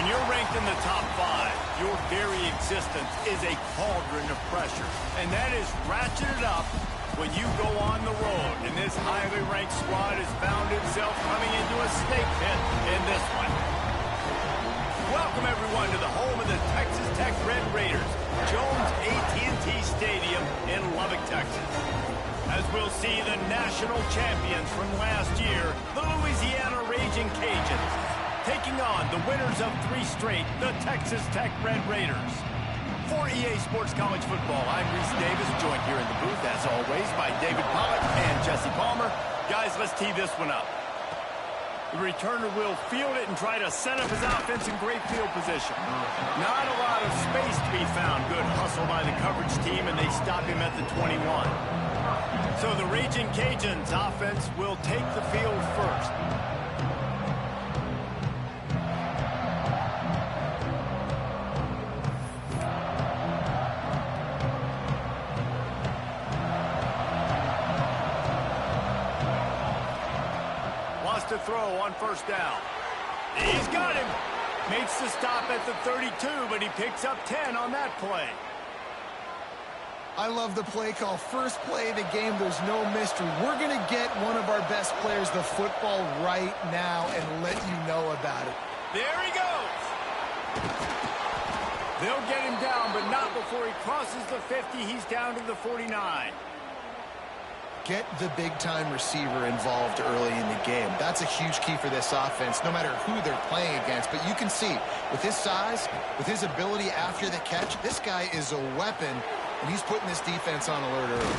you're ranked in the top 5, your very existence is a cauldron of pressure. And that is ratcheted up when you go on the road. And this highly ranked squad has found itself coming into a snake pit in this one. Welcome, everyone, to the home of the Texas Tech Red Raiders, Jones AT&T Stadium in Lubbock, Texas. As we'll see the national champions from last year, the Louisiana Raging Cajuns, taking on the winners of 3 straight, the Texas Tech Red Raiders. For EA Sports College Football, I'm Reese Davis, joined here in the booth, as always, by David Pollock and Jesse Palmer. Guys, let's tee this one up. The returner will field it and try to set up his offense in great field position. Not a lot of space to be found. Good hustle by the coverage team, and they stop him at the 21. So the Raging Cajuns offense will take the field first. To throw on first down. He's got him. Makes the stop at the 32, but he picks up 10 on that play. I love the play call. First play of the game, there's no mystery. We're going to get one of our best players the football right now and let you know about it. There he goes. They'll get him down, but not before he crosses the 50. He's down to the 49. Get the big-time receiver involved early in the game. That's a huge key for this offense, no matter who they're playing against. But you can see, with his size, with his ability after the catch, this guy is a weapon, and he's putting this defense on alert early.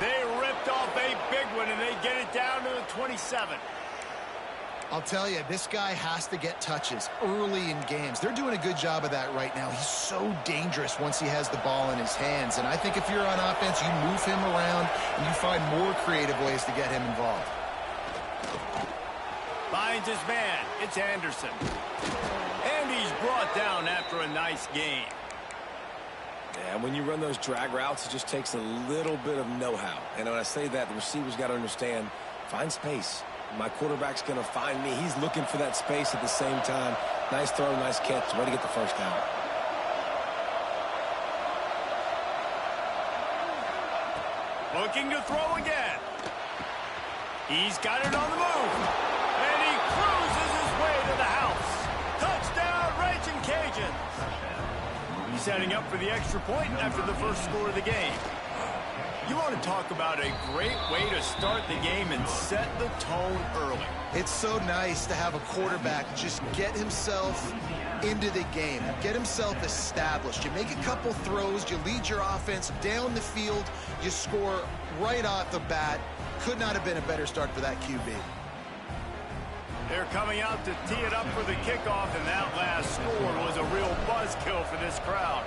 They ripped off a big one, and they get it down to the 27. I'll tell you, this guy has to get touches early in games. They're doing a good job of that right now. He's so dangerous once he has the ball in his hands. And I think if you're on offense, you move him around and you find more creative ways to get him involved. Finds his man. It's Anderson. And he's brought down after a nice game. Yeah, when you run those drag routes, it just takes a little bit of know-how. And when I say that, the receiver's got to understand, find space. My quarterback's going to find me. He's looking for that space at the same time. Nice throw, nice catch. Way to get the first down. Looking to throw again. He's got it on the move. And he cruises his way to the house. Touchdown, Raging Cajuns. He's setting up for the extra point after the first score of the game. You want to talk about a great way to start the game and set the tone early. It's so nice to have a quarterback just get himself into the game, get himself established. You make a couple throws, you lead your offense down the field, you score right off the bat. Could not have been a better start for that QB. They're coming out to tee it up for the kickoff, and that last score was a real buzzkill for this crowd.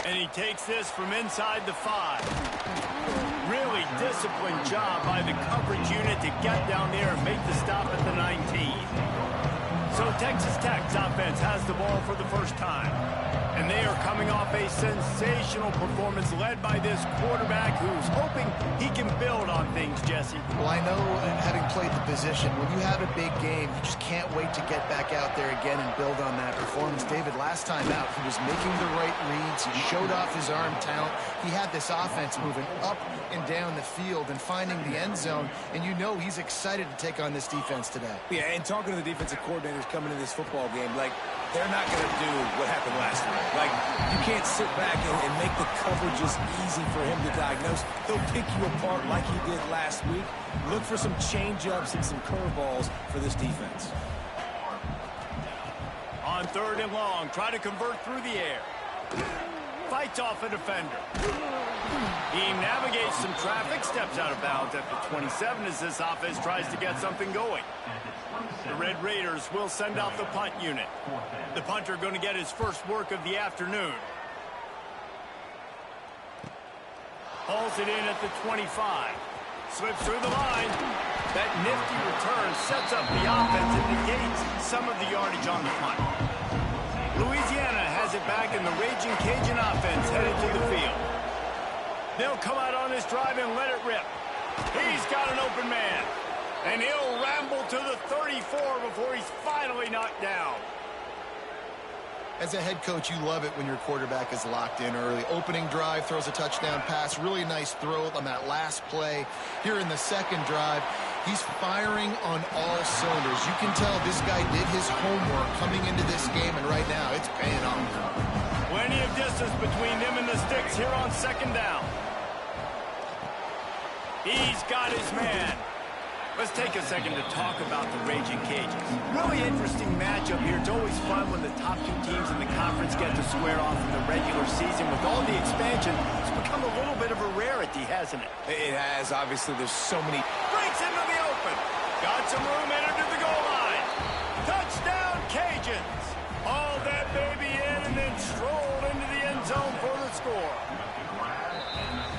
And he takes this from inside the 5. Really disciplined job by the coverage unit to get down there and make the stop at the 19. So Texas Tech's offense has the ball for the first time. And they are coming off a sensational performance led by this quarterback who's hoping he can build on things, Jesse. Well, I know, having played the position, when you have a big game, you just can't wait to get back out there again and build on that performance. David, last time out, he was making the right reads. He showed off his arm talent. He had this offense moving up and down the field and finding the end zone. And you know he's excited to take on this defense today. Yeah, and talking to the defensive coordinators coming into this football game, like, they're not going to do what happened last week. Like, you can't sit back and make the coverages easy for him to diagnose. He'll pick you apart like he did last week. Look for some change-ups and some curveballs for this defense. On 3rd and long, try to convert through the air. Fights off a defender. He navigates some traffic, steps out of bounds at the 27 as this offense tries to get something going. The Red Raiders will send out the punt unit. The punter going to get his first work of the afternoon. Hauls it in at the 25. Slips through the line. That nifty return sets up the offense and negates some of the yardage on the punt. Louisiana has it back in the Raging Cajun offense headed to the field. They'll come out on this drive and let it rip. He's got an open man. And he'll ramble to the 34 before he's finally knocked down. As a head coach, you love it when your quarterback is locked in early. Opening drive, throws a touchdown pass. Really nice throw on that last play. Here in the second drive, he's firing on all cylinders. You can tell this guy did his homework coming into this game, and right now it's paying off. Plenty of distance between him and the sticks here on second down. He's got his man. Let's take a second to talk about the Raging Cajuns. Really interesting matchup here. It's always fun when the top two teams in the conference get to square off in the regular season. With all the expansion, it's become a little bit of a rarity, hasn't it? It has. Obviously, there's so many. Breaks into the open. Got some room, entered to the goal line. Touchdown, Cajuns. Hauled that baby in and then strolled into the end zone for the score.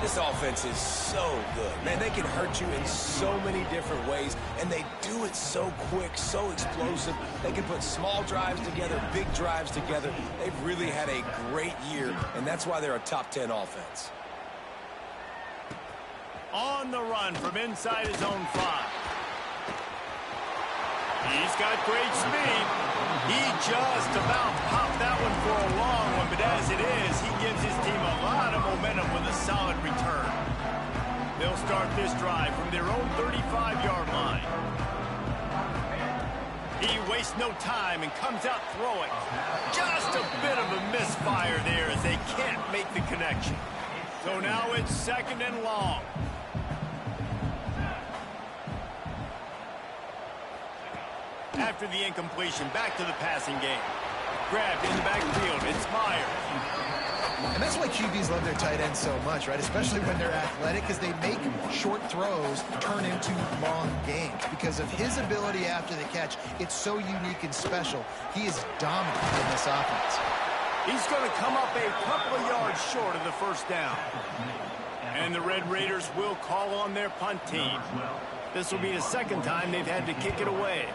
This offense is so good. Man, they can hurt you in so many different ways, and they do it so quick, so explosive. They can put small drives together, big drives together. They've really had a great year, and that's why they're a top 10 offense. On the run from inside his own 5. He's got great speed. He just about popped that one for a long one, but as it is, he gives his team a lot of momentum with a solid return. They'll start this drive from their own 35-yard line. He wastes no time and comes out throwing. Just a bit of a misfire there as they can't make the connection. So now it's second and long. After the incompletion, back to the passing game. Grabbed in the backfield. It's Myers. And that's why QBs love their tight ends so much, right? Especially when they're athletic, because they make short throws turn into long games. Because of his ability after the catch, it's so unique and special. He is dominant in this offense. He's going to come up a couple of yards short of the first down. And the Red Raiders will call on their punt team. This will be the second time they've had to kick it away.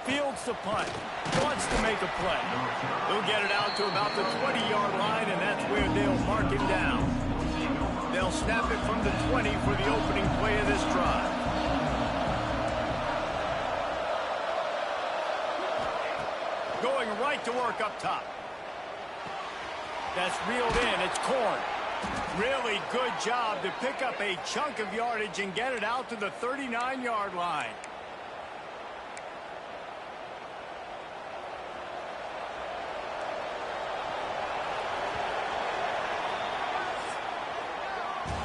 Fields the punt. Wants to make a play. He'll get it out to about the 20-yard line, and that's where they'll mark him down. They'll snap it from the 20 for the opening play of this drive. Going right to work up top. That's reeled in. It's Corn. Really good job to pick up a chunk of yardage and get it out to the 39-yard line.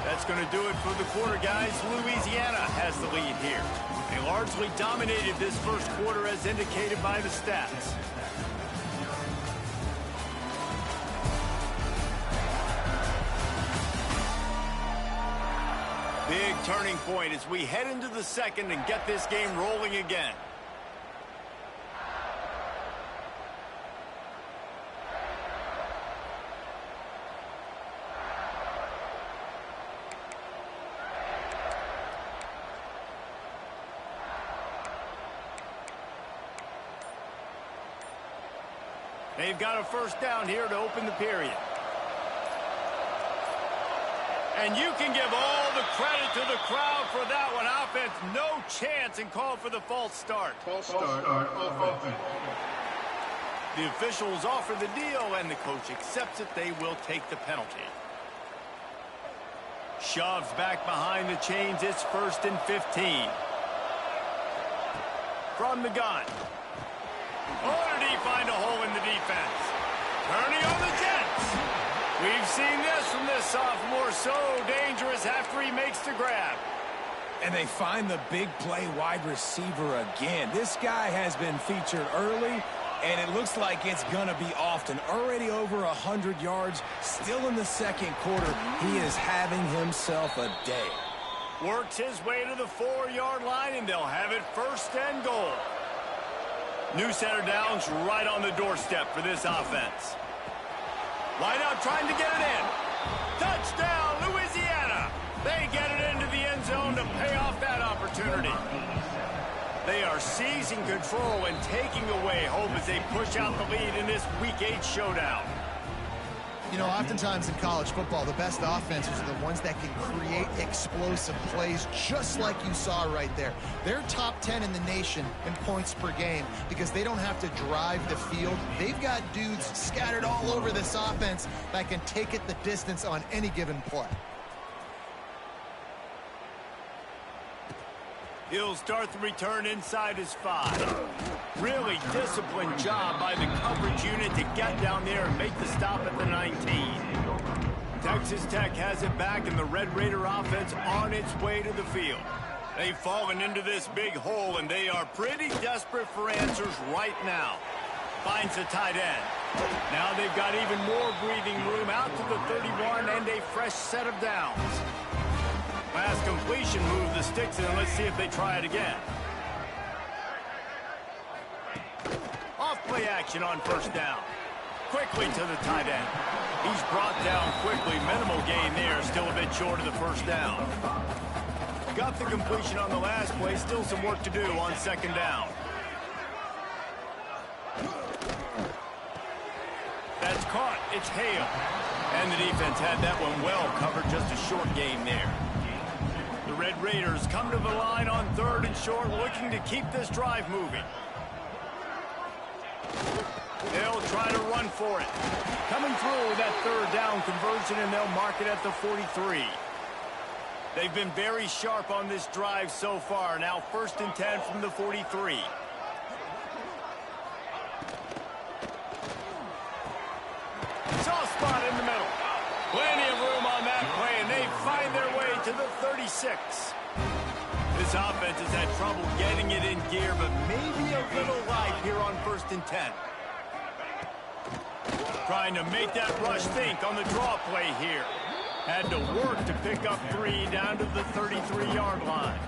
That's going to do it for the quarter, guys. Louisiana has the lead here. They largely dominated this first quarter as indicated by the stats. Big turning point as we head into the second and get this game rolling again. They've got a first down here to open the period. And you can give all the credit to the crowd for that one. Offense, no chance, and call for the false start. False start of offense. The officials offer the deal, and the coach accepts it. They will take the penalty. Shoves back behind the chains. It's 1st and 15. From the gun. Oh, did he find a hole in the defense? Turning on the Jets. We've seen this from this sophomore. So dangerous after he makes the grab. And they find the big play wide receiver again. This guy has been featured early, and it looks like it's going to be often. Already over 100 yards, still in the second quarter. He is having himself a day. Works his way to the 4-yard line, and they'll have it 1st and goal. New center downs right on the doorstep for this offense. Wideout trying to get it in. Touchdown, Louisiana. They get it into the end zone to pay off that opportunity. They are seizing control and taking away hope as they push out the lead in this Week 8 showdown. You know, oftentimes in college football, the best offenses are the ones that can create explosive plays, just like you saw right there. They're top 10 in the nation in points per game because they don't have to drive the field. They've got dudes scattered all over this offense that can take it the distance on any given play. He'll start the return inside his 5. Really disciplined job by the coverage unit to get down there and make the stop at the 19. Texas Tech has it back, and the Red Raider offense on its way to the field. They've fallen into this big hole, and they are pretty desperate for answers right now. Finds a tight end. Now they've got even more breathing room out to the 31 and a fresh set of downs. Last completion, move the sticks, and let's see if they try it again. Off-play action on first down. Quickly to the tight end. He's brought down quickly. Minimal gain there, still a bit short of the first down. Got the completion on the last play, still some work to do on second down. That's caught. It's Hale. And the defense had that one well covered, just a short gain there. The Red Raiders come to the line on 3rd and short, looking to keep this drive moving. They'll try to run for it. Coming through with that 3rd down conversion, and they'll mark it at the 43. They've been very sharp on this drive so far. Now 1st and 10 from the 43. Soft spot in the middle. Plenty of room on that play, and they find their way to the 36. This offense has had trouble getting it in gear, but maybe a little light here on 1st and 10. Trying to make that rush think on the draw play here. Had to work to pick up 3 down to the 33-yard line.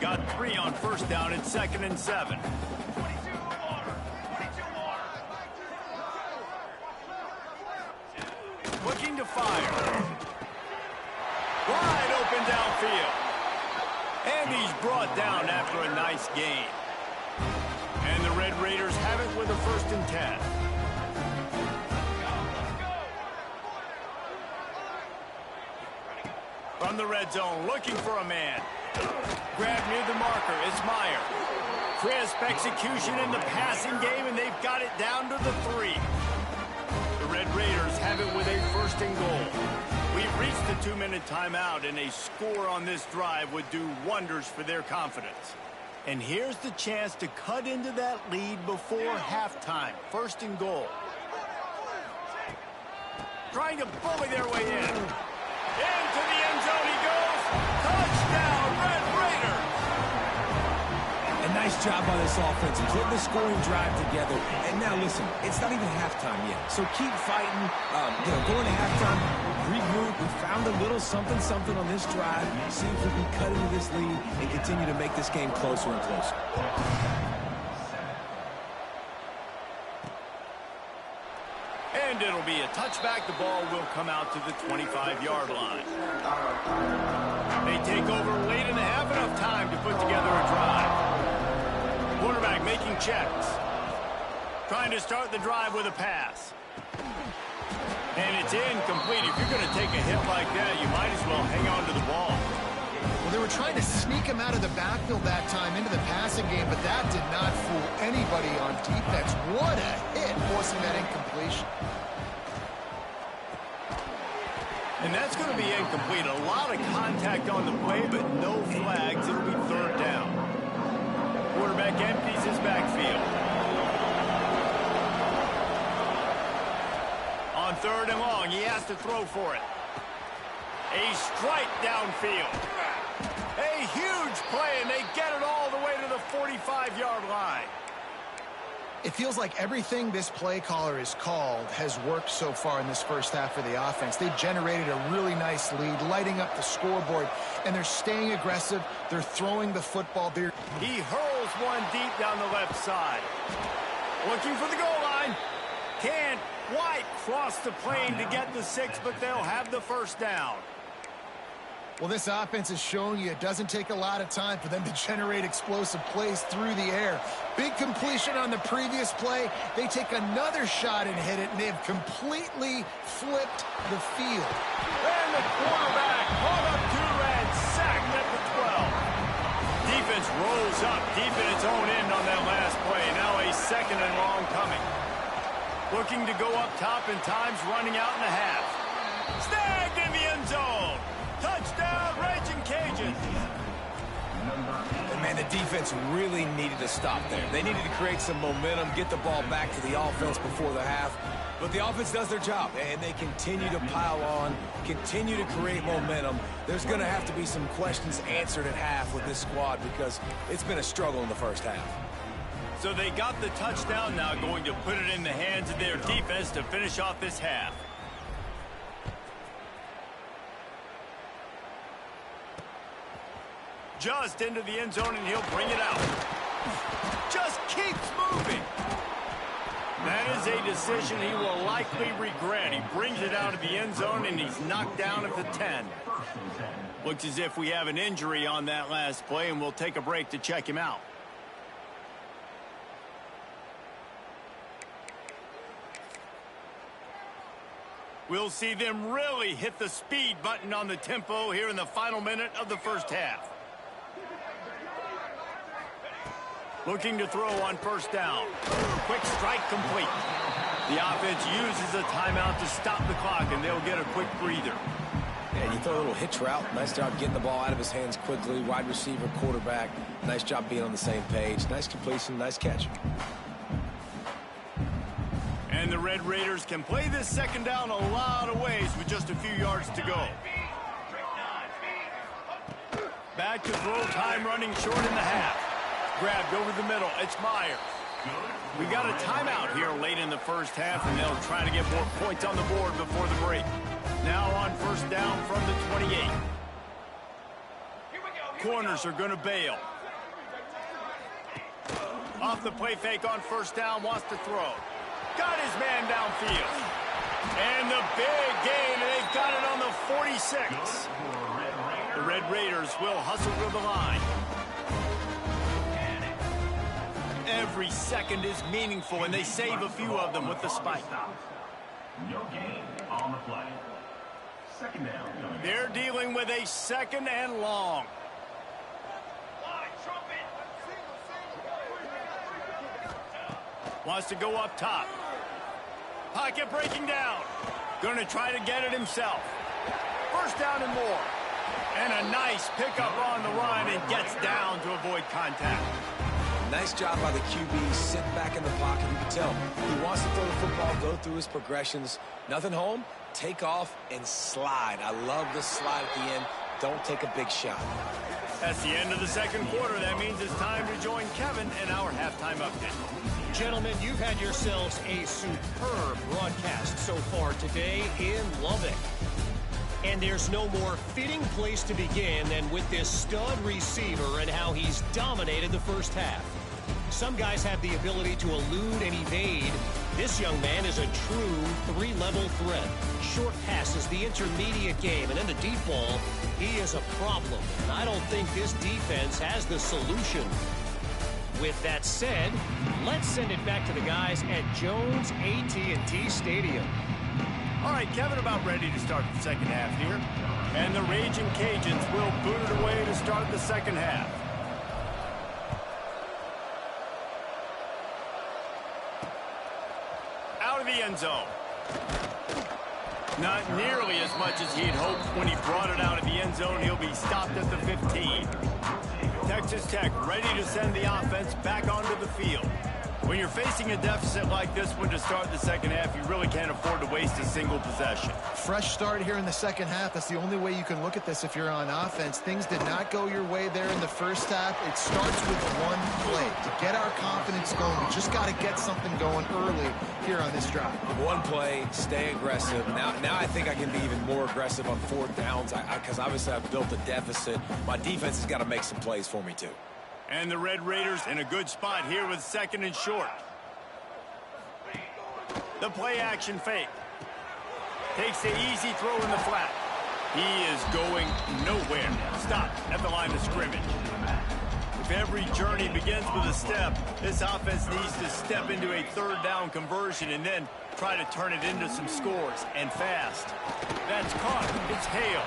Got 3 on first down at 2nd and 7. Looking to fire. Wide open downfield. And he's brought down after a nice gain. And the Red Raiders have it with a 1st and 10. From the red zone, looking for a man. Grab near the marker, it's Meyer. Crisp execution in the passing game, and they've got it down to the 3. The Red Raiders have it with a 1st and goal. We've reached the 2-minute timeout, and a score on this drive would do wonders for their confidence. And here's the chance to cut into that lead before halftime. 1st and goal. Trying to bully their way in. Into the end zone he goes. Touchdown, Red Raiders! A nice job by this offense, putting the scoring drive together. And now listen, it's not even halftime yet. So keep fighting, going to halftime, regroup. We found a little something on this drive. See if we can cut into this lead and continue to make this game closer and closer. And it'll be a touchback. The ball will come out to the 25-yard line. They take over late in the half, enough time to put together a drive. Quarterback making checks. Trying to start the drive with a pass. And it's incomplete. If you're going to take a hit like that, you might as well hang on to the ball. Well, they were trying to sneak him out of the backfield that time into the passing game, but that did not fool anybody on defense. What a hit, forcing that incompletion. And that's going to be incomplete. A lot of contact on the play, but no flags. It'll be 3rd down. Quarterback empties his backfield. On 3rd and long, he has to throw for it. A strike downfield. A huge play, and they get it all the way to the 45-yard line. It feels like everything this play caller has called has worked so far in this first half for the offense. They generated a really nice lead, lighting up the scoreboard, and they're staying aggressive. They're throwing the football. He hurls one deep down the left side. Looking for the goal line. Can't quite cross the plane to get the 6, but they'll have the 1st down. Well, this offense is showing you it doesn't take a lot of time for them to generate explosive plays through the air. Big completion on the previous play. They take another shot and hit it, and they have completely flipped the field. And the quarterback caught up to and sacked at the 12. Defense rolls up deep in its own end on that last play. Now a second and long coming. Looking to go up top, and time's running out in the half. Snagged in the end zone. Touchdown, Raging Cajuns. And, man, the defense really needed to stop there. They needed to create some momentum, get the ball back to the offense before the half. But the offense does their job, and they continue to pile on, continue to create momentum. There's going to have to be some questions answered at half with this squad because it's been a struggle in the first half. So they got the touchdown, now going to put it in the hands of their defense to finish off this half. Just into the end zone, and he'll bring it out. Just keeps moving. That is a decision he will likely regret. He brings it out of the end zone, and he's knocked down at the 10. Looks as if we have an injury on that last play, and we'll take a break to check him out. We'll see them really hit the speed button on the tempo here in the final minute of the first half. Looking to throw on first down. Quick strike complete. The offense uses a timeout to stop the clock, and they'll get a quick breather. Yeah, you throw a little hitch route. Nice job getting the ball out of his hands quickly. Wide receiver, quarterback. Nice job being on the same page. Nice completion, nice catch. And the Red Raiders can play this second down a lot of ways with just a few yards to go. Back to throw, time running short in the half. Grabbed over the middle. It's Myers. We got a timeout here late in the first half, and they'll try to get more points on the board before the break. Now on first down from the 28. Corners are going to bail. Off the play fake on first down, wants to throw. Got his man downfield. And the big gain, and they've got it on the 46. The Red Raiders will hustle to the line. Every second is meaningful, and they save a few of them with the spike. No gain on the play. Second down. They're dealing with a second and long. Wants to go up top. Pocket breaking down. Going to try to get it himself. First down and more. And a nice pickup on the run, and gets down to avoid contact. Nice job by the QB, sit back in the pocket. You can tell he wants to throw the football, go through his progressions. Nothing home, take off, and slide. I love the slide at the end. Don't take a big shot. That's the end of the second quarter. That means it's time to join Kevin in our halftime update. Gentlemen, you've had yourselves a superb broadcast so far today in Lubbock. And there's no more fitting place to begin than with this stud receiver and how he's dominated the first half. Some guys have the ability to elude and evade. This young man is a true three-level threat. Short passes, the intermediate game, and in the deep ball, he is a problem. And I don't think this defense has the solution. With that said, let's send it back to the guys at Jones AT&T Stadium. All right, Kevin, about ready to start the second half here. And the Raging Cajuns will boot it away to start the second half. Out of the end zone. Not nearly as much as he'd hoped when he brought it out of the end zone. He'll be stopped at the 15. Texas Tech ready to send the offense back onto the field. When you're facing a deficit like this one to start the second half, you really can't afford to waste a single possession. Fresh start here in the second half. That's the only way you can look at this if you're on offense. Things did not go your way there in the first half. It starts with one play. To get our confidence going, we just got to get something going early here on this drive. One play, stay aggressive. Now I think I can be even more aggressive on fourth downs because obviously I've built a deficit. My defense has got to make some plays for me too. And the Red Raiders in a good spot here with second and short. The play action fake. Takes the easy throw in the flat. He is going nowhere. Stop at the line of scrimmage. If every journey begins with a step, this offense needs to step into a third down conversion and then try to turn it into some scores, and fast. That's caught. It's Hale.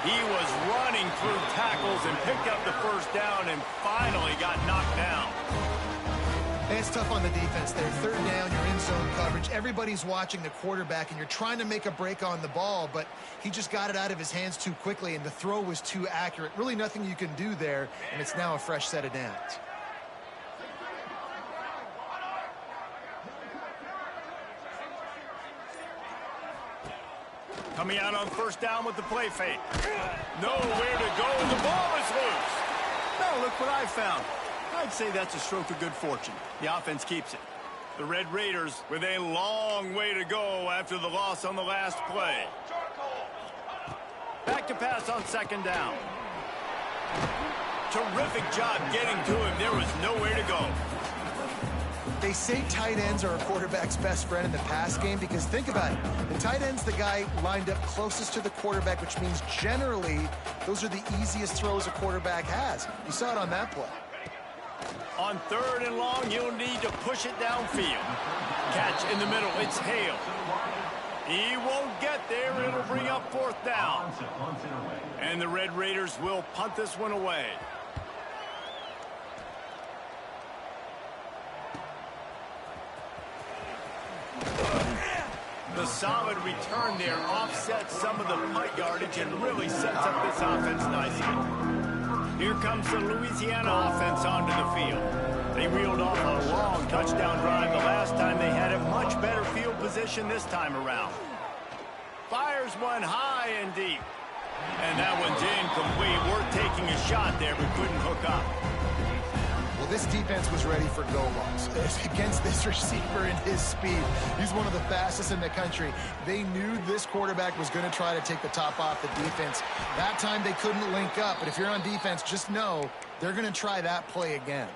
He was running through tackles and picked up the first down and finally got knocked down. And it's tough on the defense there. Third down, you're in zone coverage. Everybody's watching the quarterback, and you're trying to make a break on the ball, but he just got it out of his hands too quickly, and the throw was too accurate. Really nothing you can do there, and it's now a fresh set of downs. Coming out on first down with the play fake. Nowhere to go, and the ball is loose. Now look what I found. I'd say that's a stroke of good fortune. The offense keeps it. The Red Raiders with a long way to go after the loss on the last play. Back to pass on second down. Terrific job getting to him. There was nowhere to go. They say tight ends are a quarterback's best friend in the pass game because think about it. The tight end's the guy lined up closest to the quarterback, which means generally those are the easiest throws a quarterback has. You saw it on that play. On third and long, you'll need to push it downfield. Catch in the middle. It's Hale. He won't get there. It'll bring up fourth down. And the Red Raiders will punt this one away. The solid return there offsets some of the punt yardage and really sets up this offense nicely. Here comes the Louisiana offense onto the field. They reeled off a long touchdown drive the last time. They had a much better field position this time around. Fires one high and deep. And that one's incomplete. We're taking a shot there, but couldn't hook up. Well, this defense was ready for go-longs against this receiver and his speed. He's one of the fastest in the country. They knew this quarterback was going to try to take the top off the defense. That time they couldn't link up, but if you're on defense, just know they're going to try that play again.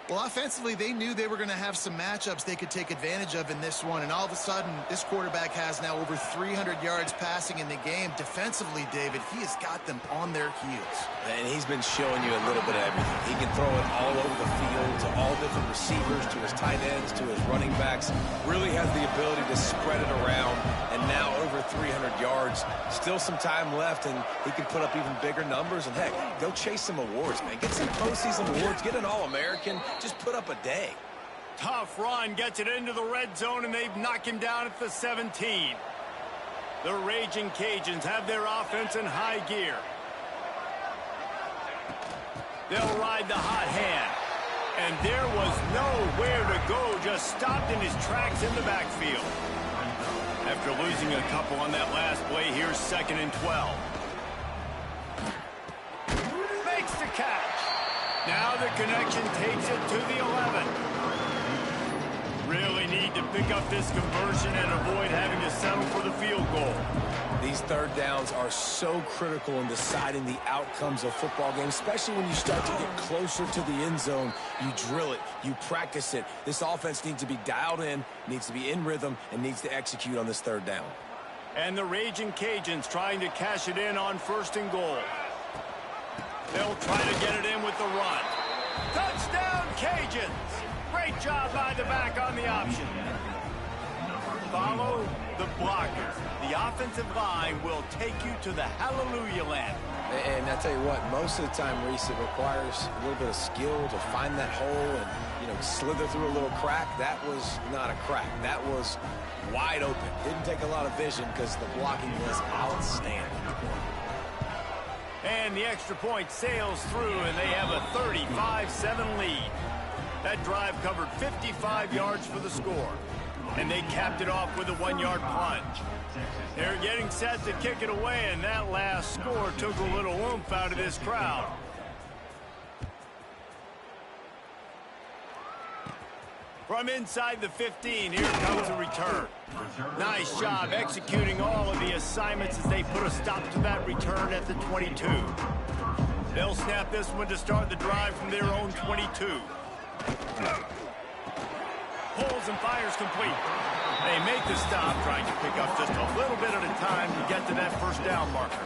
Well, offensively, they knew they were going to have some matchups they could take advantage of in this one, and all of a sudden, this quarterback has now over 300 yards passing in the game. Defensively, David, he has got them on their heels. And he's been showing you a little bit of everything. He can throw it all over the field to all different receivers, to his tight ends, to his running backs. Really has the ability to spread it around, and now over 300 yards. Still some time left, and he can put up even bigger numbers. And, heck, go chase some awards, man. Get some postseason awards. Get an All-American. Just put up a day. Tough run, gets it into the red zone, and they've knocked him down at the 17. The Raging Cajuns have their offense in high gear. They'll ride the hot hand. And there was nowhere to go, just stopped in his tracks in the backfield. After losing a couple on that last play, here's 2nd and 12. Makes the catch. Now the connection takes it to the 11. Really need to pick up this conversion and avoid having to settle for the field goal. These third downs are so critical in deciding the outcomes of football games, especially when you start to get closer to the end zone. You drill it, you practice it. This offense needs to be dialed in, needs to be in rhythm, and needs to execute on this third down. And the Raging Cajuns trying to cash it in on 1st and goal. They'll try to get it in with the run. Touchdown, Cajuns! Great job by the back on the option. Follow the blocker. The offensive line will take you to the hallelujah land. And I tell you what, most of the time, Reese, it requires a little bit of skill to find that hole and, slither through a little crack. That was not a crack. That was wide open. Didn't take a lot of vision because the blocking was outstanding. And the extra point sails through, and they have a 35-7 lead. That drive covered 55 yards for the score. And they capped it off with a 1-yard plunge. They're getting set to kick it away, and that last score took a little oomph out of this crowd. From inside the 15, here comes a return. Nice job executing all of the assignments as they put a stop to that return at the 22. They'll snap this one to start the drive from their own 22. Pulls and fires complete. They make the stop, trying to pick up just a little bit at a time to get to that first down marker.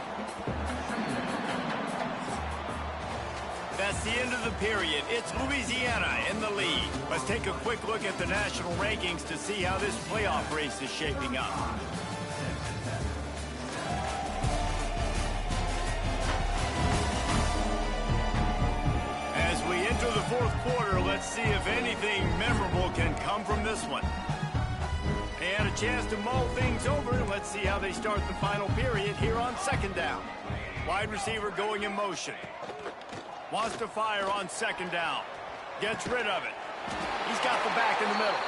That's the end of the period. It's Louisiana in the lead. Let's take a quick look at the national rankings to see how this playoff race is shaping up. As we enter the fourth quarter, let's see if anything memorable can come from this one. And a chance to mull things over. Let's see how they start the final period here on second down. Wide receiver going in motion. Wants to fire on second down. Gets rid of it. He's got the back in the middle.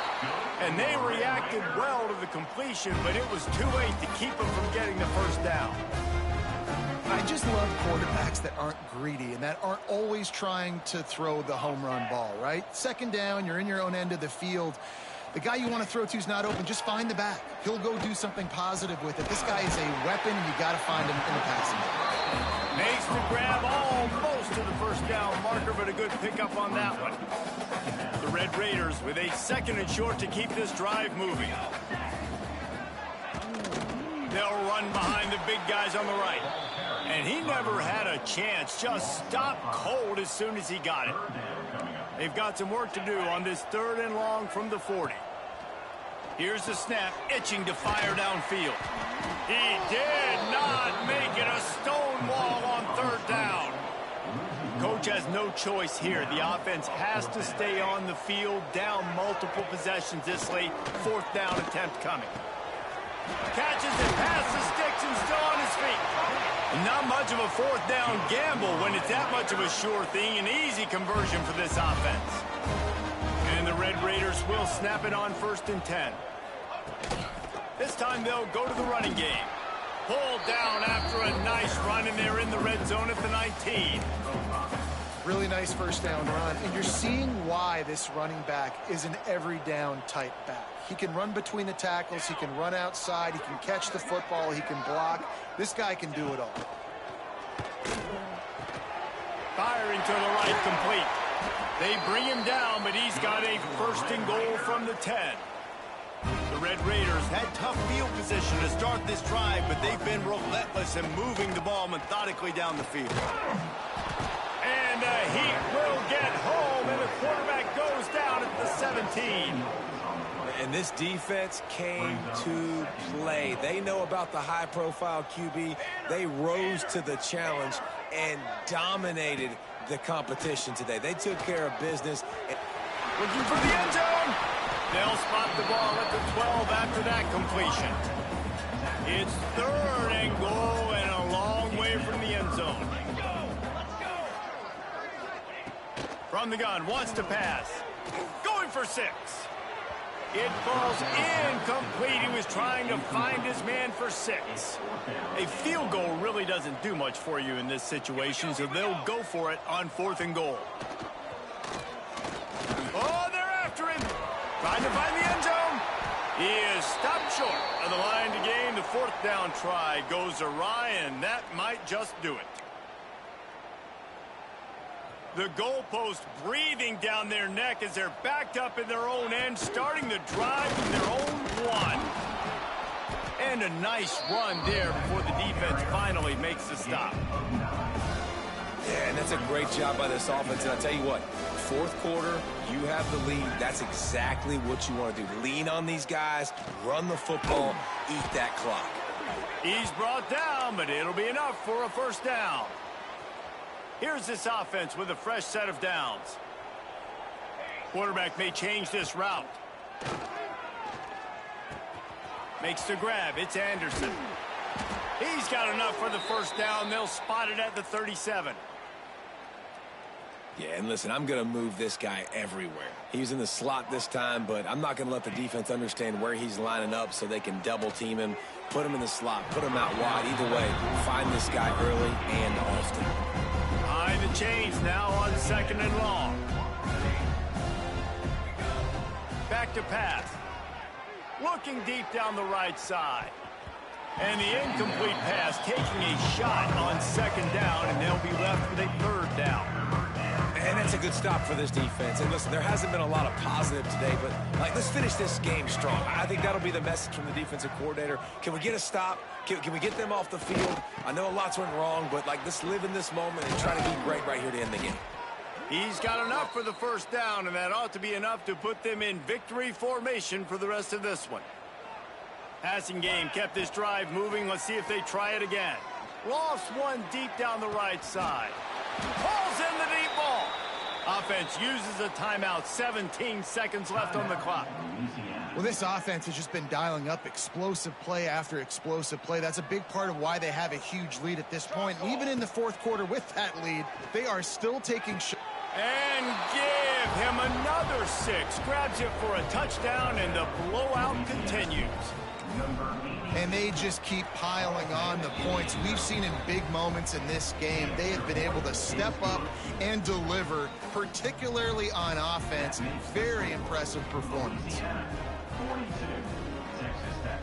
And they reacted well to the completion, but it was too late to keep him from getting the first down. I just love quarterbacks that aren't greedy and that aren't always trying to throw the home run ball, right? Second down, you're in your own end of the field. The guy you want to throw to is not open. Just find the back. He'll go do something positive with it. This guy is a weapon, and you got to find him in the passing game. Makes the grab almost to the first down marker, but a good pickup on that one. The Red Raiders with a second and short to keep this drive moving. They'll run behind the big guys on the right. And he never had a chance. Just stopped cold as soon as he got it. They've got some work to do on this third and long from the 40. Here's the snap, itching to fire downfield. He did not make it a stone wall on third down. Coach has no choice here. The offense has to stay on the field, down multiple possessions this late. Fourth down attempt coming. Catches it past the sticks and still on his feet. Not much of a fourth down gamble when it's that much of a sure thing. An easy conversion for this offense. And the Red Raiders will snap it on first and 10. This time they'll go to the running game. Pulled down after a nice run, and they're in the red zone at the 19. Really nice first down run, and you're seeing why this running back is an every down type back. He can run between the tackles, he can run outside, he can catch the football, he can block. This guy can do it all. Firing to the right, complete. They bring him down, but he's got a first and goal from the 10. The Red Raiders had tough field position to start this drive, but they've been relentless in moving the ball methodically down the field. And the Heat will get home, and the quarterback goes down at the 17. And this defense came to play. They know about the high-profile QB. They rose to the challenge and dominated the competition today. They took care of business. Looking for the end zone. They'll spot the ball at the 12 after that completion. It's third and goal and a long way from the end zone. From the gun, wants to pass. Going for 6. It falls incomplete. He was trying to find his man for 6. A field goal really doesn't do much for you in this situation, so they'll go for it on fourth and goal. Oh, they're after him. Trying to find the end zone. He is stopped short of the line to gain. The fourth down try goes awry, and that might just do it. The goalpost breathing down their neck as they're backed up in their own end, starting the drive from their own 1. And a nice run there before the defense finally makes the stop. Yeah, and that's a great job by this offense. And I'll tell you what, fourth quarter, you have the lead. That's exactly what you want to do. Lean on these guys, run the football, eat that clock. He's brought down, but it'll be enough for a first down. Here's this offense with a fresh set of downs. Quarterback may change this route. Makes the grab. It's Anderson. He's got enough for the first down. They'll spot it at the 37. Yeah, and listen, I'm going to move this guy everywhere. He's in the slot this time, but I'm not going to let the defense understand where he's lining up so they can double team him, put him in the slot, put him out wide. Either way, find this guy early and often. Behind the chains now on second and long. Back to pass. Looking deep down the right side. And the incomplete pass taking a shot on second down, and they'll be left with a third down. And that's a good stop for this defense. And listen, there hasn't been a lot of positive today, but let's finish this game strong. I think that'll be the message from the defensive coordinator. Can we get a stop? Can we get them off the field? I know lots went wrong, but let's live in this moment and try to be great right here to end the game. He's got enough for the first down, and that ought to be enough to put them in victory formation for the rest of this one. Passing game kept this drive moving. Let's see if they try it again. Lofts one deep down the right side. Pulls in the deep ball. Offense uses a timeout. 17 seconds left on the clock. Well, this offense has just been dialing up explosive play after explosive play. That's a big part of why they have a huge lead at this point. And even in the fourth quarter with that lead, they are still taking shots. And give him another 6. Grabs it for a touchdown, and the blowout continues. And they just keep piling on the points. We've seen in big moments in this game, they have been able to step up and deliver, particularly on offense. Very impressive performance. 42, Texas Tech,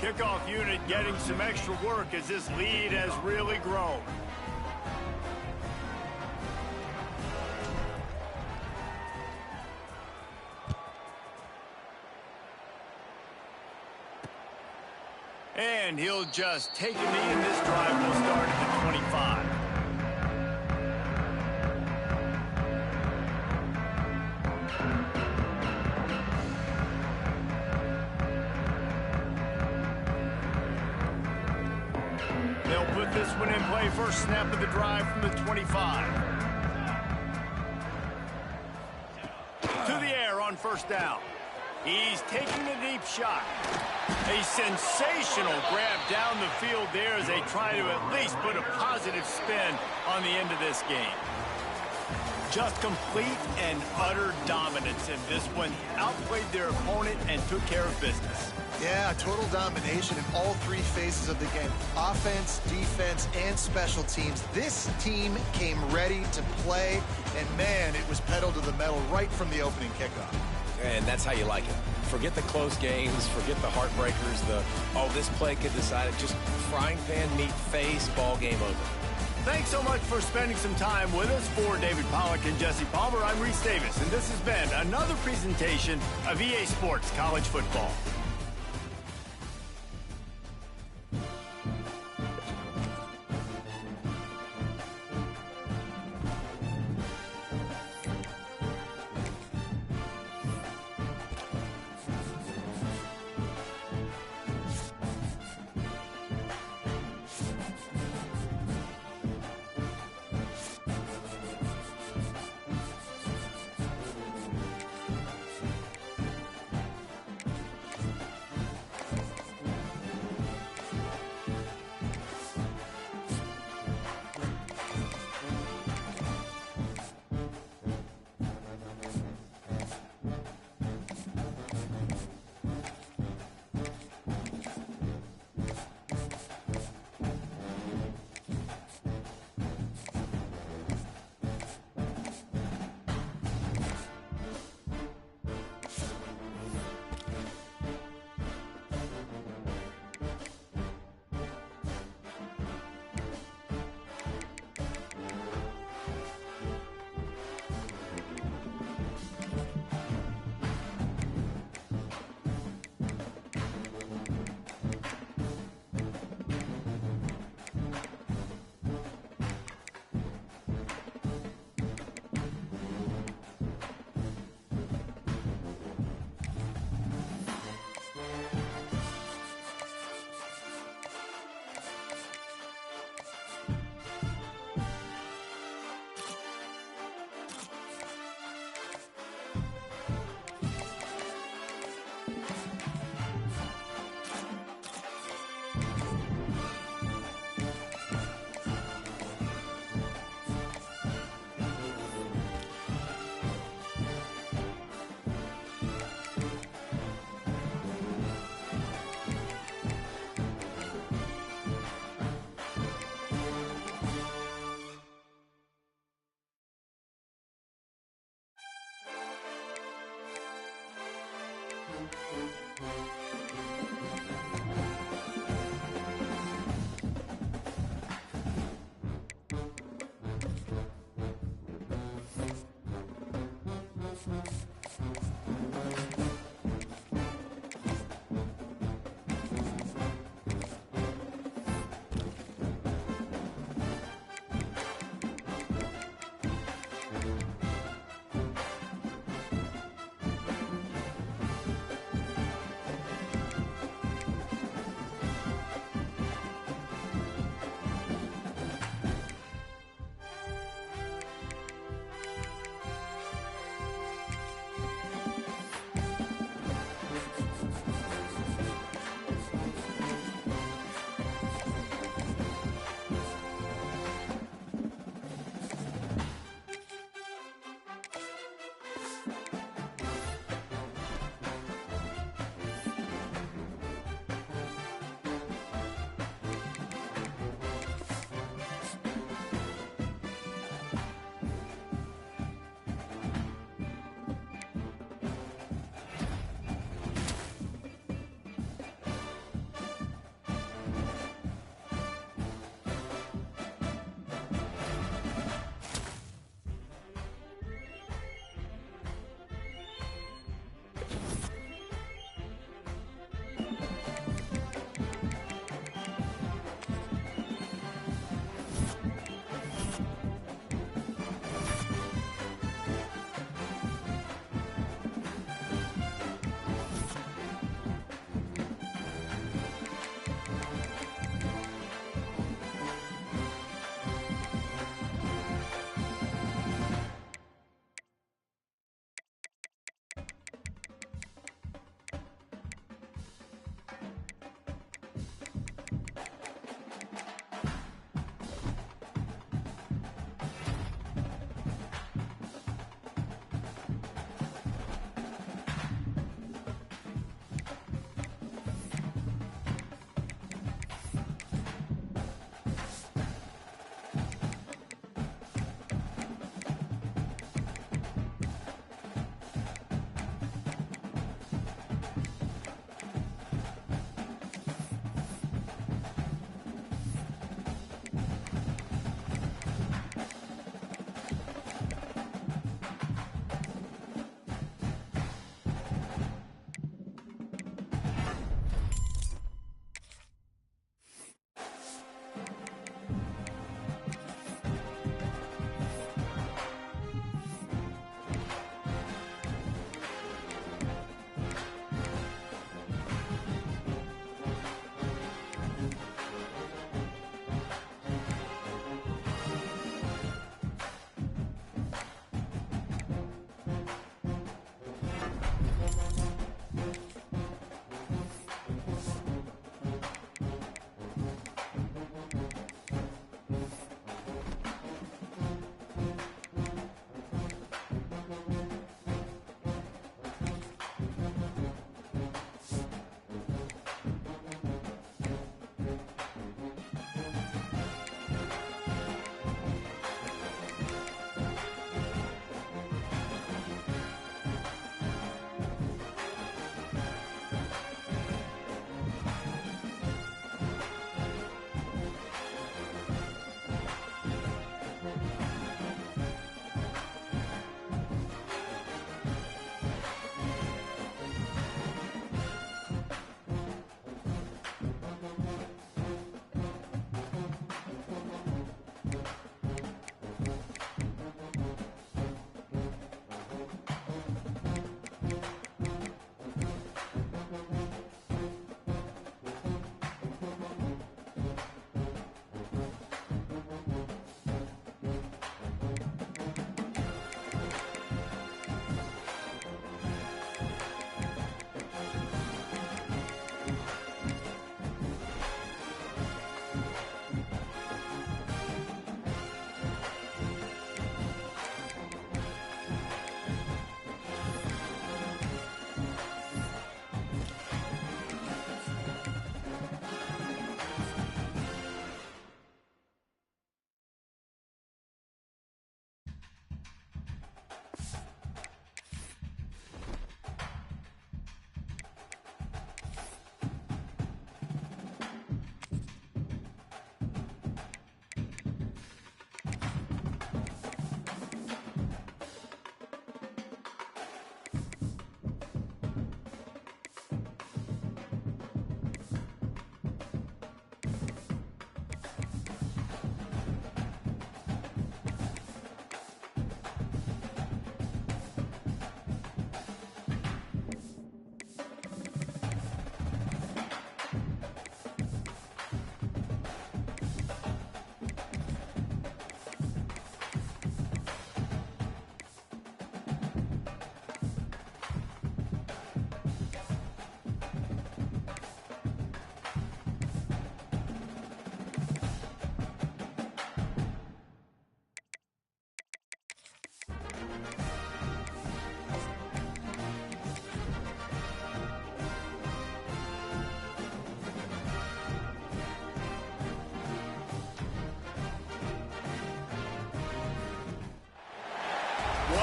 7. Kickoff unit getting some extra work as this lead has really grown. And he'll just take a knee, and this drive will start at the 25. They'll put this one in play. First snap of the drive from the 25. To the air on first down. He's taking a deep shot. A sensational grab down the field there as they try to at least put a positive spin on the end of this game. Just complete and utter dominance in this one. Outplayed their opponent and took care of business. Yeah, total domination in all three phases of the game. Offense, defense, and special teams. This team came ready to play, and man, it was pedal to the metal right from the opening kickoff. And that's how you like it. Forget the close games, forget the heartbreakers, this play could decide it. Just frying pan meet face, ball game over. Thanks so much for spending some time with us. For David Pollack and Jesse Palmer, I'm Reese Davis, and this has been another presentation of EA Sports College Football.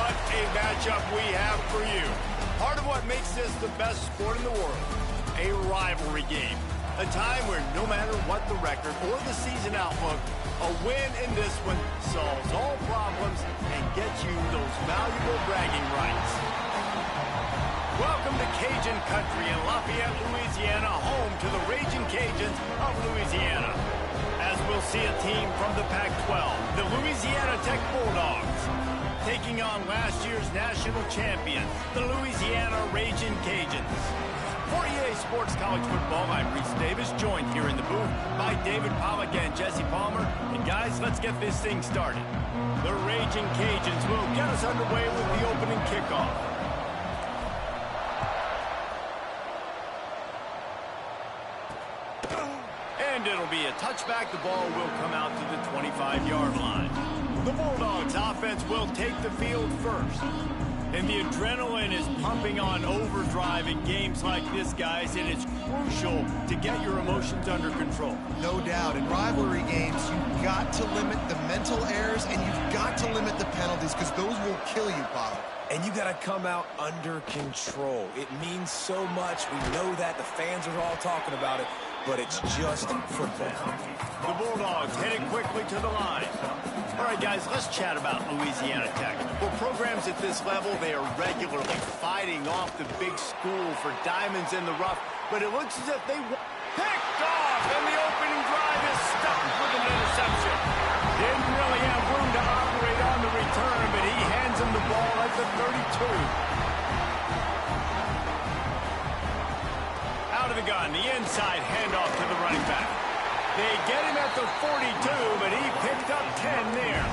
what a matchup we have for you. Part of what makes this the best sport in the world, a rivalry game. A time where no matter what the record or the season outlook, a win in this one solves all problems and gets you those valuable bragging rights. Welcome to Cajun Country in Lafayette, Louisiana, home to the Raging Cajuns of Louisiana. As we'll see a team from the Pac-12, the Louisiana Tech Bulldogs, taking on last year's national champion, the Louisiana Raging Cajuns. For EA Sports College Football, I'm Reese Davis, joined here in the booth by David Pollack and Jesse Palmer. And guys, let's get this thing started. The Raging Cajuns will get us underway with the opening kickoff. And it'll be a touchback. The ball will come out to the 25-yard line. The Bulldogs offense will take the field first. And the adrenaline is pumping on overdrive in games like this, guys, and it's crucial to get your emotions under control. No doubt. In rivalry games, you've got to limit the mental errors, and you've got to limit the penalties, because those will kill you, Pollard. And you got to come out under control. It means so much. We know that. The fans are all talking about it, but it's just football. The Bulldogs headed quickly to the line. All right, guys, let's chat about Louisiana Tech. For programs at this level, they are regularly fighting off the big school for diamonds in the rough, but it looks as if they picked off, and the opening drive is stuffed with an interception. Didn't really have room to operate on the return, but he hands him the ball at the 32. Out of the gun, the inside handoff to the running back. They get him at the 42, but he picked up 10 there.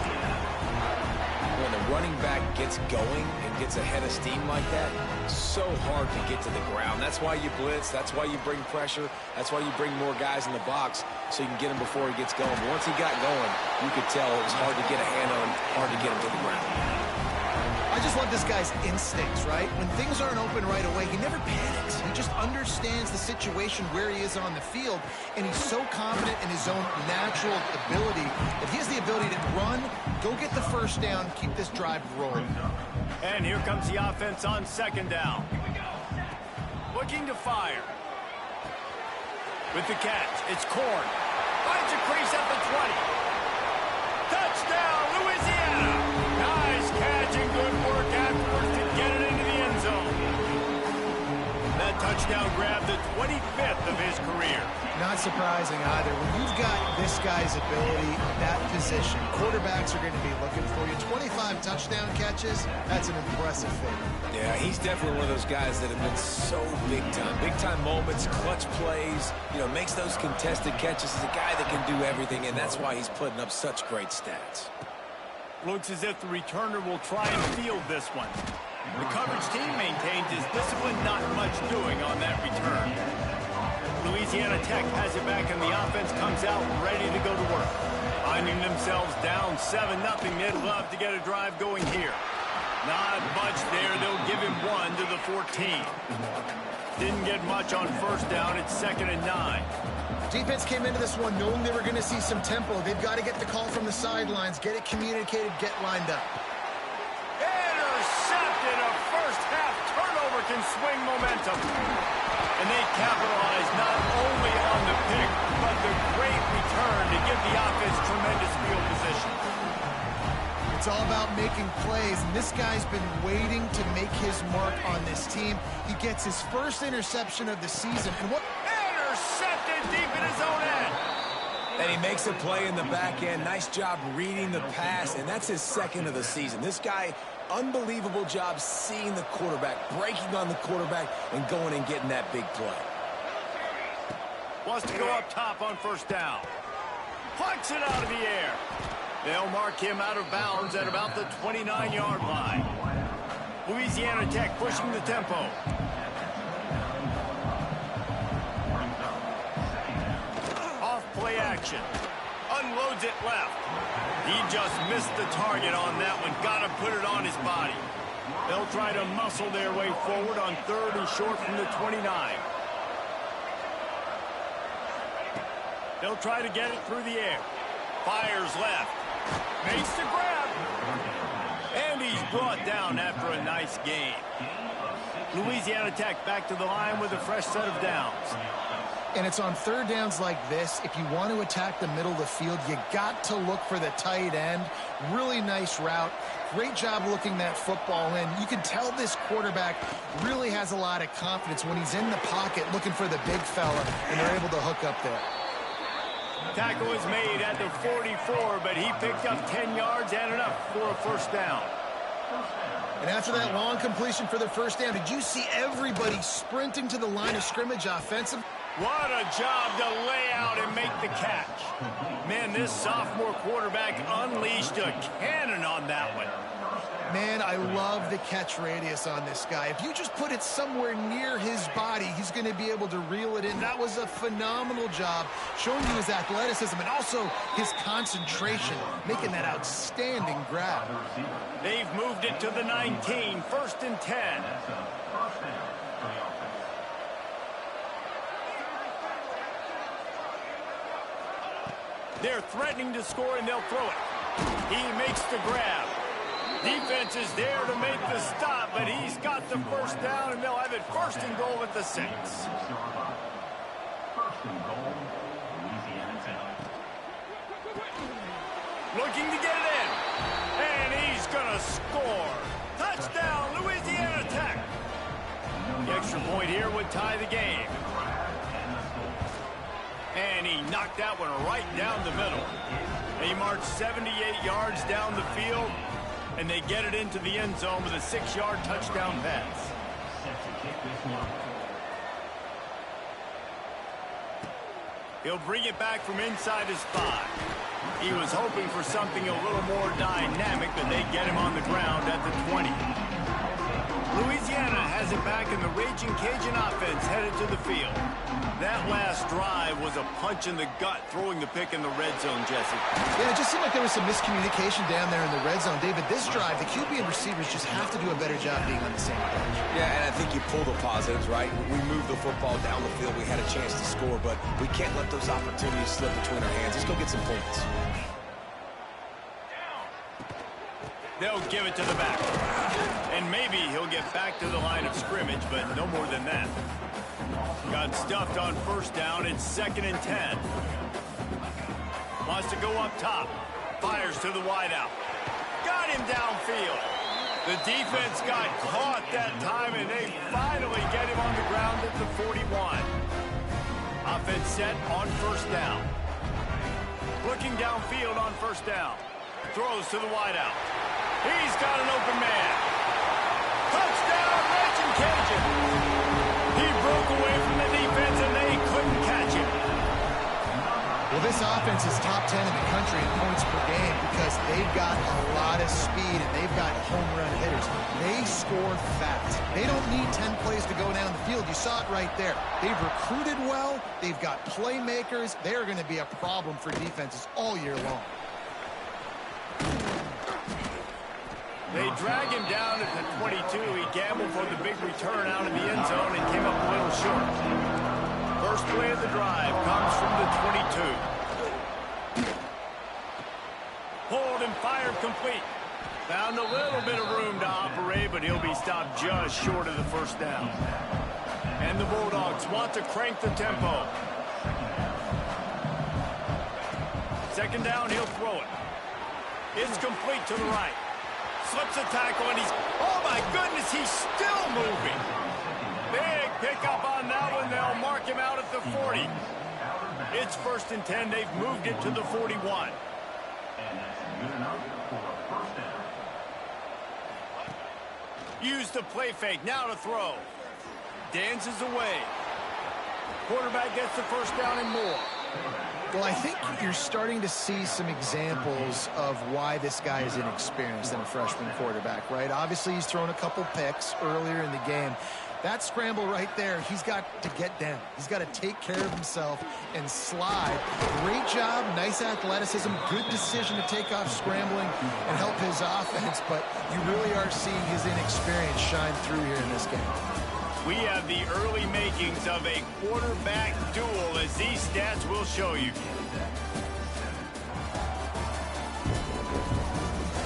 When the running back gets going and gets ahead of steam like that, so hard to get to the ground. That's why you blitz. That's why you bring pressure. That's why you bring more guys in the box so you can get him before he gets going. But once he got going, you could tell it was hard to get a hand on him, hard to get him to the ground. I just love this guy's instincts, right? When things aren't open right away, he never panics. He just understands the situation where he is on the field, and he's so confident in his own natural ability that he has the ability to run, go get the first down, keep this drive rolling. And here comes the offense on second down. Looking to fire. With the catch, it's Korn. Finds a crease at the 20. Touchdown, Louisiana! Nice catch and good work afterwards to get it into the end zone. That touchdown grabbed the 25th of his career. Not surprising either. When you've got this guy's ability, that position, quarterbacks are going to be looking for you. 25 touchdown catches, that's an impressive thing. Yeah, he's definitely one of those guys that have been so big time. Big time moments, clutch plays, makes those contested catches. He's a guy that can do everything, and that's why he's putting up such great stats. Looks as if the returner will try and field this one. The coverage team maintains his discipline, not much doing on that return. Louisiana Tech has it back, and the offense comes out ready to go to work. Finding themselves down 7-0, they'd love to get a drive going here. Not much there. They'll give him one to the 14. Didn't get much on first down. It's 2nd and 9. Defense came into this one knowing they were going to see some tempo. They've got to get the call from the sidelines, get it communicated, get lined up. Intercepted. A first-half turnover can swing momentum. And they capitalize not only on the pick, but the great return to give the offense tremendous field position. It's all about making plays, and this guy's been waiting to make his mark on this team. He gets his first interception of the season, and what... Intercepted deep in his own end. And he makes a play in the back end. Nice job reading the pass, and that's his 2nd of the season. This guy, unbelievable job seeing the quarterback, breaking on the quarterback, and going and getting that big play. Wants to go up top on first down. Plucks it out of the air. They'll mark him out of bounds at about the 29-yard line. Louisiana Tech pushing the tempo. Play action. Unloads it left. He just missed the target on that one. Got to put it on his body. They'll try to muscle their way forward on 3rd and short from the 29. They'll try to get it through the air. Fires left. Makes the grab. And he's brought down nice game. Louisiana Tech back to the line with a fresh set of downs. And it's on third downs like this. If you want to attack the middle of the field, you got to look for the tight end. Really nice route. Great job looking that football in. You can tell this quarterback really has a lot of confidence when he's in the pocket looking for the big fella, and they're able to hook up there. Tackle is made at the 44, but he picked up 10 yards and enough for a first down. And after that long completion for the first down, did you see everybody sprinting to the line of scrimmage offensive? What a job to lay out and make the catch. Man, this sophomore quarterback unleashed a cannon on that one. Man, I love the catch radius on this guy. If you just put it somewhere near his body, he's going to be able to reel it in. That was a phenomenal job, showing you his athleticism and also his concentration, making that outstanding grab. They've moved it to the 19, 1st and 10. They're threatening to score, and they'll throw it. He makes the grab. Defense is there to make the stop, but he's got the first down, and they'll have it 1st and goal at the 6. 1st and goal, Louisiana Tech. Looking to get it in. And he's going to score. Touchdown, Louisiana Tech. The extra point here would tie the game. And he knocked that one right down the middle. They marched 78 yards down the field, and they get it into the end zone with a 6-yard touchdown pass. He'll bring it back from inside his 5. He was hoping for something a little more dynamic, but they get him on the ground at the 20. Louisiana has it back, in the Raging Cajun offense headed to the field. That last drive was a punch in the gut, throwing the pick in the red zone, Jesse. Yeah, it just seemed like there was some miscommunication down there in the red zone. David, this drive, the QB and receivers just have to do a better job being on the same page. Yeah, and I think you pull the positives, right? We moved the football down the field. We had a chance to score, but we can't let those opportunities slip between our hands. Let's go get some points. They'll give it to the back. And maybe he'll get back to the line of scrimmage, but no more than that. Got stuffed on first down. It's 2nd and 10. Wants to go up top. Fires to the wideout. Got him downfield. The defense got caught that time, and they finally get him on the ground at the 41. Offense set on first down. Looking downfield on first down. Throws to the wideout. He's got an open man. Touchdown, Raging Cajun. He broke away from the defense, and they couldn't catch him. Well, this offense is top 10 in the country in points per game because they've got a lot of speed and they've got home run hitters. They score fast. They don't need 10 plays to go down the field. You saw it right there. They've recruited well. They've got playmakers. They are going to be a problem for defenses all year long. They drag him down at the 22. He gambled for the big return out of the end zone and came up a little short. First play of the drive comes from the 22. Pulled and fired complete. Found a little bit of room to operate, but he'll be stopped just short of the first down. And the Bulldogs want to crank the tempo. 2nd down, he'll throw it. It's complete to the right. Slips a tackle, and he's, oh my goodness, he's still moving. Big pickup on that one. They'll mark him out at the 40. It's 1st and 10. They've moved it to the 41. And that's good enough for a first down. Use the play fake. Now to throw. Dances away. Quarterback gets the first down and more. Well, I think you're starting to see some examples of why this guy is inexperienced in a freshman quarterback, right? Obviously, he's thrown a couple picks earlier in the game. That scramble right there, he's got to get down. He's got to take care of himself and slide. Great job, nice athleticism, good decision to take off scrambling and help his offense, but you really are seeing his inexperience shine through here in this game. We have the early makings of a quarterback duel, as these stats will show you.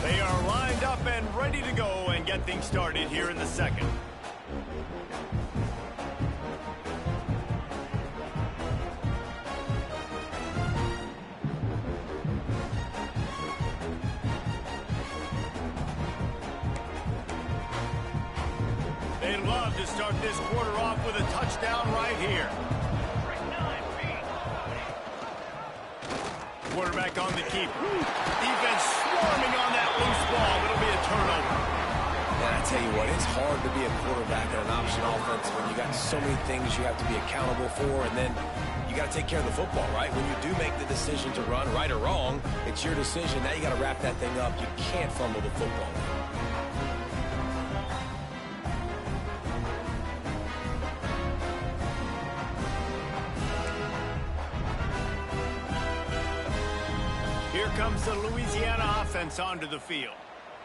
They are lined up and ready to go and get things started here in the second. They love to start this quarter off with a touchdown right here. Quarterback on the keep. Defense swarming on that loose ball. It'll be a turnover. And I tell you what, it's hard to be a quarterback in an option offense when you got so many things you have to be accountable for, and then you got to take care of the football, right? When you do make the decision to run, right or wrong, it's your decision. Now you got to wrap that thing up. You can't fumble the football. Here comes the Louisiana offense onto the field.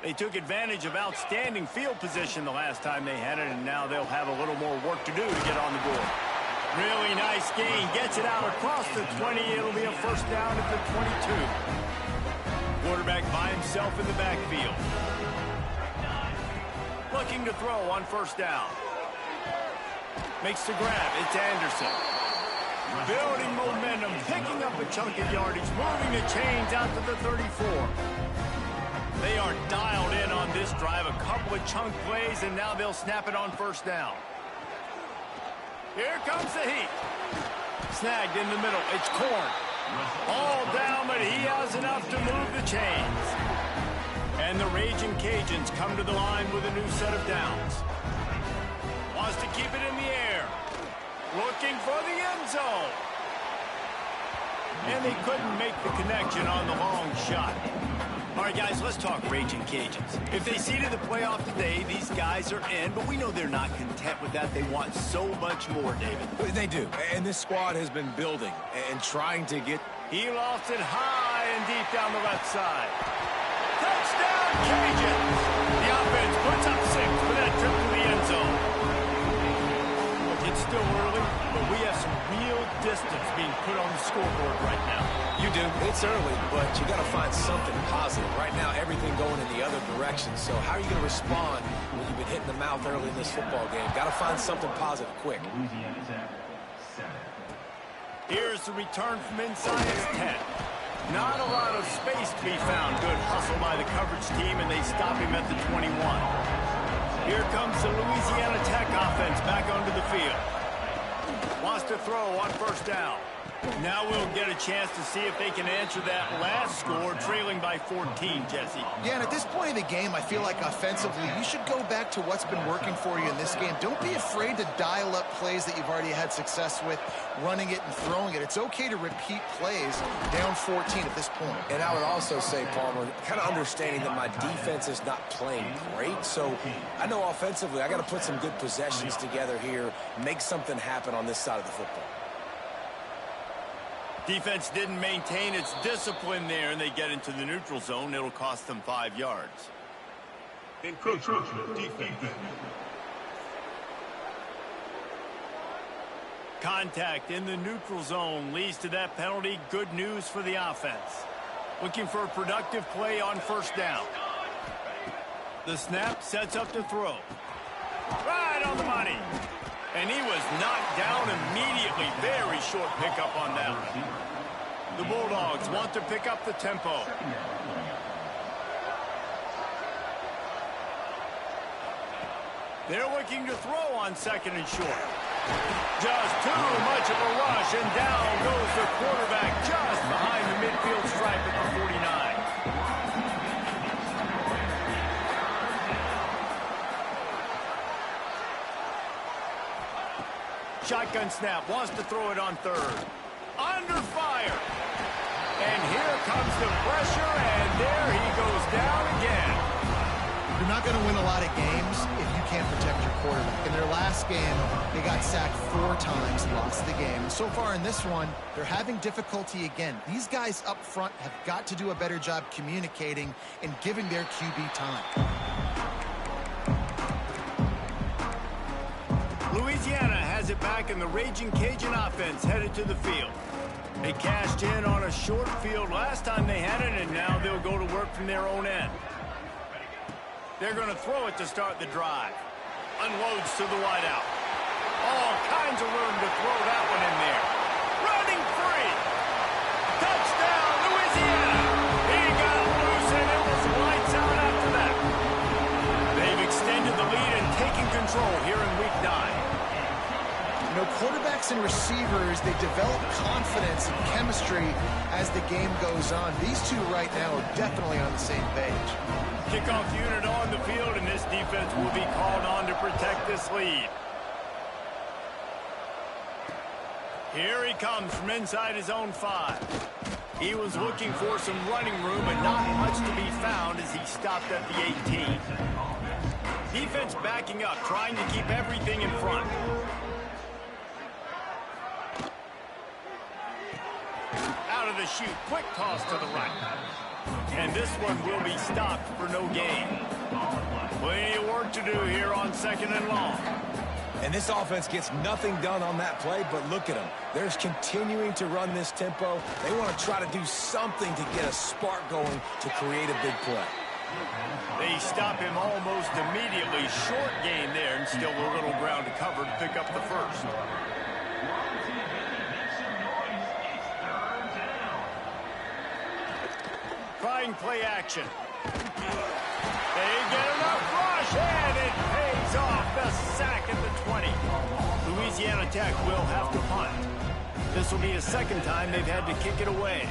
They took advantage of outstanding field position the last time they had it, and now they'll have a little more work to do to get on the board. Really nice gain. Gets it out across the 20. It'll be a first down at the 22. Quarterback by himself in the backfield. Looking to throw on first down. Makes the grab. It's Anderson. Building momentum, picking up a chunk of yardage, moving the chains out to the 34. They are dialed in on this drive, a couple of chunk plays, and now they'll snap it on first down. Here comes the heat. Snagged in the middle. It's Corn. All down, but he has enough to move the chains. And the Raging Cajuns come to the line with a new set of downs. Wants to keep it in the air. Looking for the end zone. And they couldn't make the connection on the long shot. All right, guys, let's talk Raging Cajuns. If they seeded the playoff today, these guys are in, but we know they're not content with that. They want so much more, David. They do, and this squad has been building and trying to get... He lost it high and deep down the left side. Touchdown, Cajuns! The offense puts up 6 for that trip to the end zone. Look, it's still early, but we have some real distance being put on the scoreboard right now. You do. It's early, but you got to find something positive. Right now, everything going in the other direction. So how are you going to respond when you've been hit in the mouth early in this football game? Got to find something positive quick. Here's the return from inside his 10. Not a lot of space to be found. Good hustle by the coverage team, and they stop him at the 21. Here comes the Louisiana Tech offense back onto the field. Wants to throw on first down. Now we'll get a chance to see if they can answer that last score, trailing by 14, Jesse. Yeah, and at this point of the game, I feel like offensively, you should go back to what's been working for you in this game. Don't be afraid to dial up plays that you've already had success with, running it and throwing it. It's okay to repeat plays down 14 at this point. And I would also say, Palmer, kind of understanding that my defense is not playing great, so I know offensively I got to put some good possessions together here, make something happen on this side of the football. Defense didn't maintain its discipline there, and they get into the neutral zone. It'll cost them 5 yards. Encroachment defense. Contact in the neutral zone leads to that penalty. Good news for the offense. Looking for a productive play on first down. The snap sets up to throw. Right on the money. And he was knocked down immediately. Very short pickup on that one. The Bulldogs want to pick up the tempo. They're looking to throw on second and short. Just too much of a rush, and down goes the quarterback just behind the midfield stripe at the 49. Shotgun snap, wants to throw it on third. Under fire. And here comes the pressure, and there he goes down again. You're not going to win a lot of games if you can't protect your quarterback. In their last game, they got sacked 4 times, lost the game. And so far in this one, they're having difficulty again. These guys up front have got to do a better job communicating and giving their QB time. Louisiana has it back, and the Raging Cajun offense headed to the field. They cashed in on a short field last time they had it, and now they'll go to work from their own end. They're going to throw it to start the drive. Unloads to the wideout. All kinds of room to throw that one in there. Running free. Touchdown, Louisiana. He got loose, and it was lights out after that. They've extended the lead and taken control here in week 9. You know, quarterbacks and receivers, they develop confidence and chemistry as the game goes on. These two right now are definitely on the same page. Kickoff unit on the field, and this defense will be called on to protect this lead. Here he comes from inside his own 5. He was looking for some running room, but not much to be found as he stopped at the 18. Defense backing up, trying to keep everything in front. Out of the chute, quick toss to the right. And this one will be stopped for no gain. Plenty of work to do here on 2nd and long. And this offense gets nothing done on that play, but look at them. They're continuing to run this tempo. They want to try to do something to get a spark going to create a big play. They stop him almost immediately. Short gain there, and still a little ground to cover to pick up the first. Trying play action. They get enough rush, and it pays off. The sack at the 20. Louisiana Tech will have to punt. This will be the 2nd time they've had to kick it away.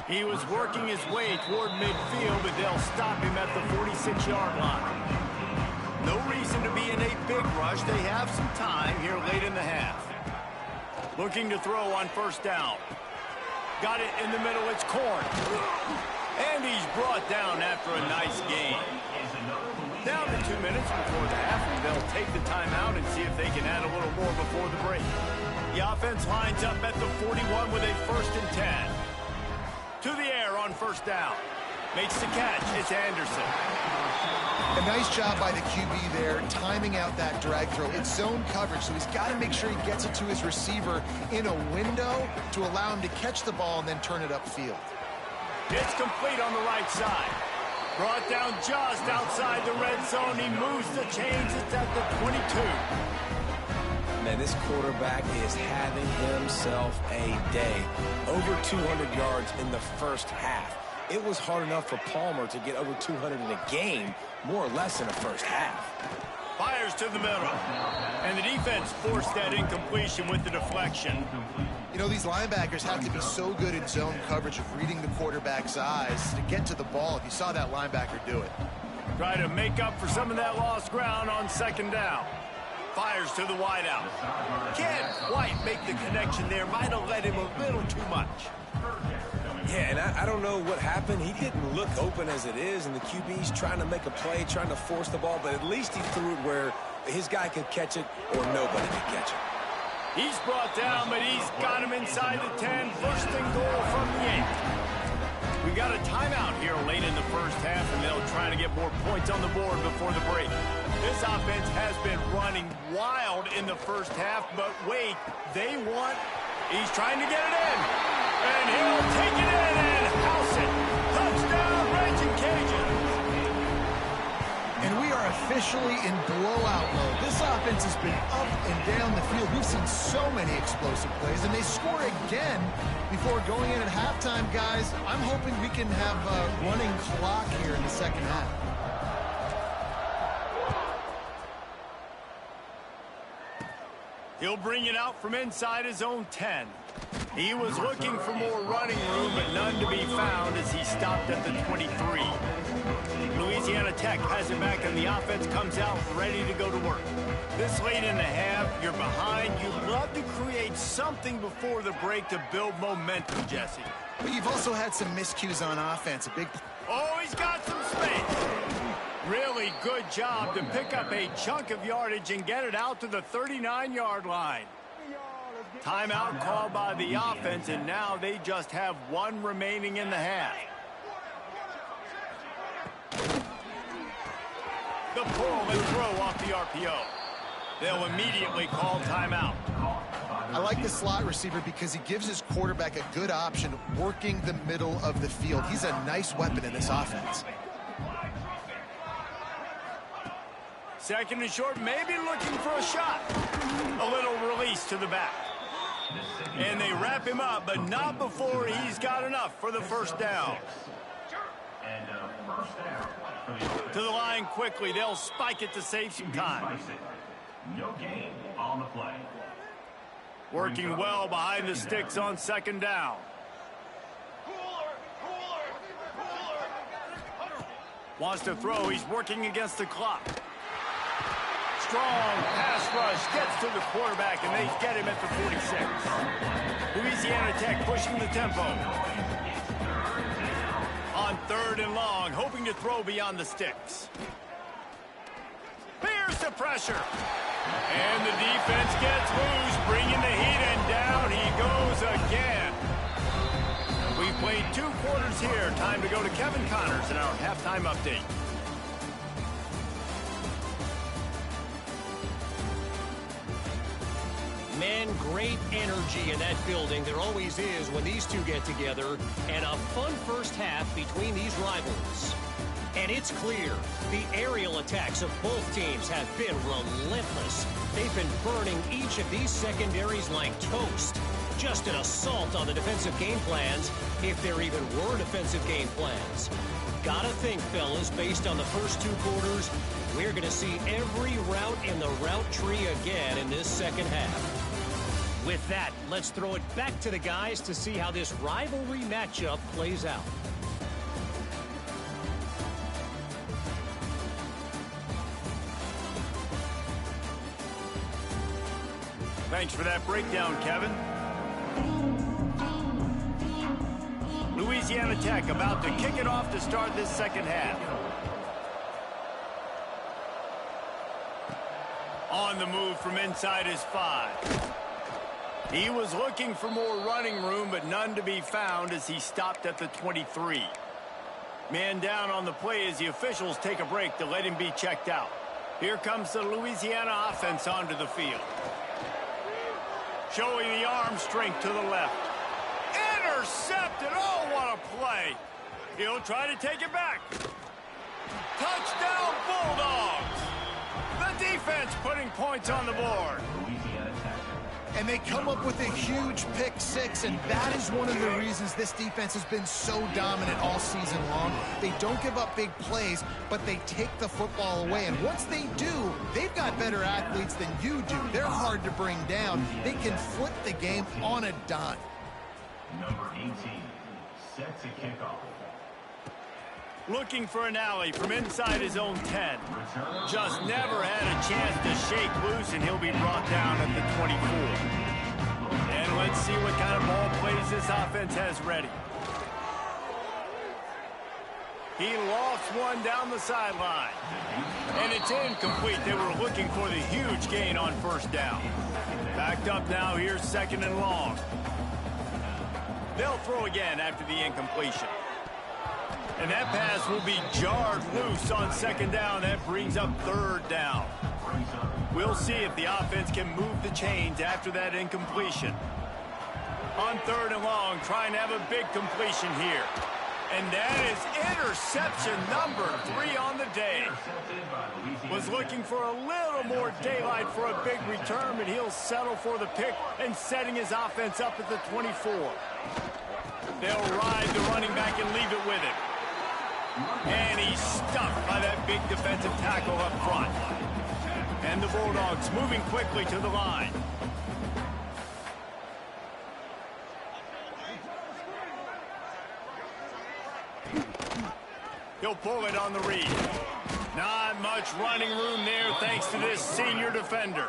He was working his way toward midfield, but they'll stop him at the 46-yard line. No reason to be in a big rush. They have some time here late in the half. Looking to throw on 1st down. Got it in the middle. It's Corn. And he's brought down after a nice gain. Down to 2 minutes before the half, and they'll take the timeout and see if they can add a little more before the break. The offense lines up at the 41 with a 1st and 10. To the air on 1st down. Makes the catch. It's Anderson. A nice job by the QB there, timing out that drag throw. It's zone coverage, so he's got to make sure he gets it to his receiver in a window to allow him to catch the ball and then turn it upfield. It's complete on the right side. Brought down just outside the red zone. He moves the chains. It's at the 22. Man, this quarterback is having himself a day. Over 200 yards in the 1st half. It was hard enough for Palmer to get over 200 in a game, more or less in the 1st half. Fires to the middle. And the defense forced that incompletion with the deflection. You know, these linebackers have to be so good in zone coverage of reading the quarterback's eyes to get to the ball. If you saw that linebacker do it. Try to make up for some of that lost ground on 2nd down. Fires to the wideout. Can't quite make the connection there. Might have let him a little too much. Yeah, and I don't know what happened. He didn't look open as it is, and the QB's trying to make a play, trying to force the ball, but at least he threw it where his guy could catch it or nobody could catch it. He's brought down, but he's got him inside the 10. 1st and goal from the 8. We've got a timeout here late in the 1st half, and they'll try to get more points on the board before the break. This offense has been running wild in the 1st half, but wait, they want... He's trying to get it in, and he'll take it in and house it. Touchdown, Raging Cajuns. And we are officially in blowout mode. This offense has been up and down the field. We've seen so many explosive plays, and they score again before going in at halftime, guys. I'm hoping we can have a running clock here in the 2nd half. He'll bring it out from inside his own 10. He was looking for more running room, but none to be found as he stopped at the 23. Louisiana Tech has it back, and the offense comes out ready to go to work. This late in the half, you're behind. You'd love to create something before the break to build momentum, Jesse. But you've also had some miscues on offense. Oh, he's got some space. Really good job to pick up a chunk of yardage and get it out to the 39-yard line. Timeout called by the offense, and now they just have one remaining in the half. The pull and throw off the RPO. They'll immediately call timeout. I like the slot receiver because he gives his quarterback a good option working the middle of the field. He's a nice weapon in this offense. Second and short, maybe looking for a shot. A little release to the back. And they wrap him up, but not before he's got enough for the first down. To the line quickly. They'll spike it to save some time. No gain on the play. Working well behind the sticks on second down. Wants to throw. He's working against the clock. Strong pass rush gets to the quarterback, and they get him at the 46. Louisiana Tech pushing the tempo. On third and long, hoping to throw beyond the sticks. Here's the pressure. And the defense gets loose, bringing the heat, and down he goes again. We've played 2 quarters here. Time to go to Kevin Connors in our halftime update. Man, great energy in that building. There always is when these two get together. And a fun first half between these rivals. And it's clear, the aerial attacks of both teams have been relentless. They've been burning each of these secondaries like toast. Just an assault on the defensive game plans, if there even were defensive game plans. Gotta think, fellas, based on the first 2 quarters, we're going to see every route in the route tree again in this second half. With that, let's throw it back to the guys to see how this rivalry matchup plays out. Thanks for that breakdown, Kevin. Louisiana Tech about to kick it off to start this second half. On the move from inside his 5. He was looking for more running room, but none to be found as he stopped at the 23. Man down on the play as the officials take a break to let him be checked out. Here comes the Louisiana offense onto the field. Showing the arm strength to the left. Intercepted. Oh, what a play. He'll try to take it back. Touchdown, Bulldogs. The defense putting points on the board. And they come up with a huge pick 6, and that is one of the reasons this defense has been so dominant all season long. They don't give up big plays, but they take the football away. And once they do, they've got better athletes than you do. They're hard to bring down. They can flip the game on a dime. Number 18 sets a kickoff. Looking for an alley from inside his own 10. Just never had a chance to shake loose, and he'll be brought down at the 24. And let's see what kind of ball plays this offense has ready. He lofts one down the sideline. And it's incomplete. They were looking for the huge gain on first down. Backed up now. Here's second and long. They'll throw again after the incompletion. And that pass will be jarred loose on second down. That brings up third down. We'll see if the offense can move the chains after that incompletion. On third and long, trying to have a big completion here. And that is interception number 3 on the day. Was looking for a little more daylight for a big return, but he'll settle for the pick and setting his offense up at the 24. They'll ride the running back and leave it with him. And he's stuffed by that big defensive tackle up front. And the Bulldogs moving quickly to the line. He'll pull it on the read. Not much running room there thanks to this senior defender.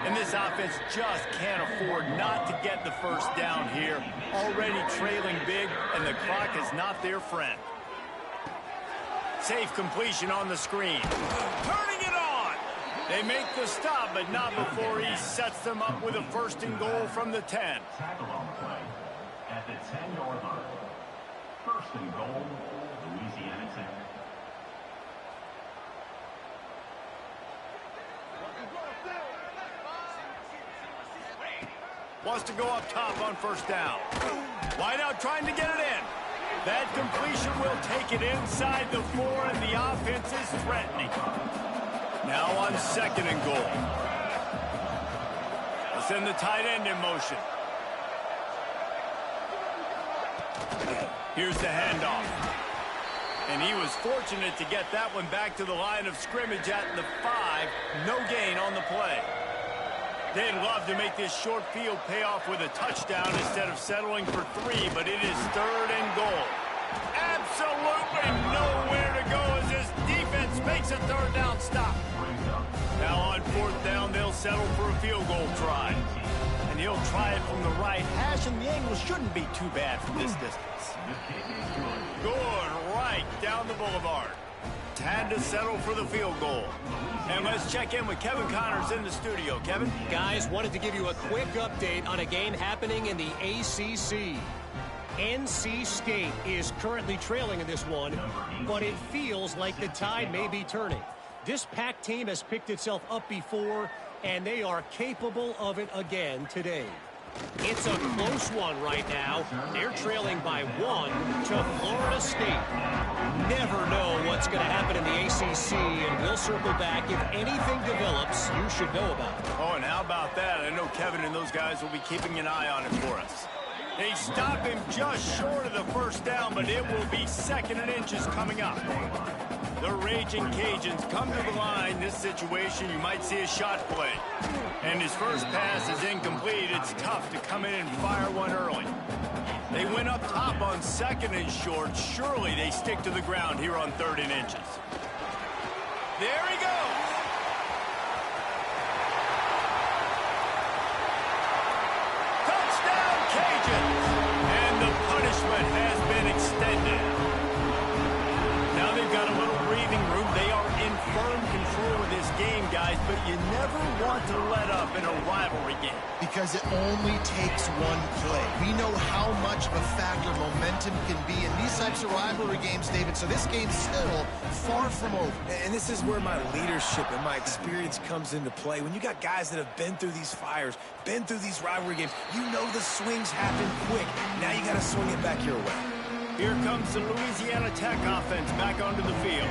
And this offense just can't afford not to get the first down here. Already trailing big, and the clock is not their friend. Safe completion on the screen. Turning it on. They make the stop, but not before he sets them up with a first and goal from the 10. Tackle on the play at the 10-yard line. First and goal, Louisiana Tech. Wants to go up top on first down. Wide out trying to get it in. That completion will take it inside the 4, and the offense is threatening. Now on 2nd and goal. They'll send the tight end in motion. Here's the handoff. And he was fortunate to get that one back to the line of scrimmage at the 5. No gain on the play. They'd love to make this short field pay off with a touchdown instead of settling for 3, but it is 3rd and goal. Absolutely nowhere to go as this defense makes a 3rd down stop. Now on 4th down, they'll settle for a field goal try. And he'll try it from the right hash, and the angle shouldn't be too bad from this distance. Good right down the boulevard. Had to settle for the field goal. And let's check in with Kevin Connors in the studio. Kevin? Guys, wanted to give you a quick update on a game happening in the ACC. NC State is currently trailing in this one, but it feels like the tide may be turning. This Pac team has picked itself up before, and they are capable of it again today. It's a close one right now. They're trailing by 1 to Florida State. Never know what's going to happen in the ACC, and we'll circle back if anything develops you should know about. Oh, and how about that? I know Kevin and those guys will be keeping an eye on it for us. They stop him just short of the first down, but it will be 2nd and inches coming up. The Raging Cajuns come to the line. This situation, you might see a shot play. And his first pass is incomplete. It's tough to come in and fire one early. They went up top on 2nd and short. Surely they stick to the ground here on 3rd and inches. There he goes. Touchdown, Cajuns. And the punishment has been extended. Now they've got a little breathing room. They are in firm control of this game, guys, but you never want to let up in a rivalry game. Because it only takes one play. We know how much of a factor momentum can be in these types of rivalry games, David, so this game's still far from over. And this is where my leadership and my experience comes into play. When you got guys that have been through these fires, been through these rivalry games, you know the swings happen quick. Now you got to swing it back your way. Here comes the Louisiana Tech offense back onto the field.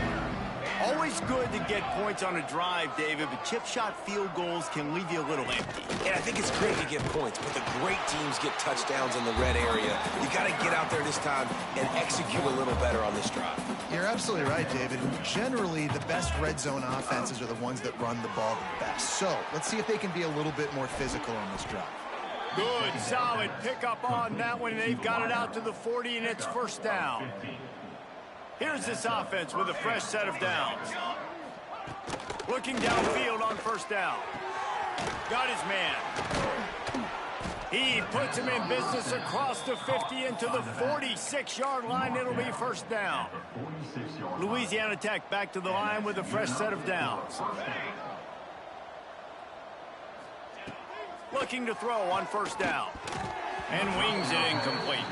Always good to get points on a drive, David, but chip shot field goals can leave you a little empty. And I think it's great to get points, but the great teams get touchdowns in the red area. You got to get out there this time and execute a little better on this drive. You're absolutely right, David. Generally, the best red zone offenses are the ones that run the ball the best. So let's see if they can be a little bit more physical on this drive. Good, solid pickup on that one. They've got it out to the 40, and it's first down. Here's this offense with a fresh set of downs. Looking downfield on first down. Got his man. He puts him in business across the 50 into the 46-yard line. It'll be first down. Louisiana Tech back to the line with a fresh set of downs. Looking to throw on first down. And wings it incomplete.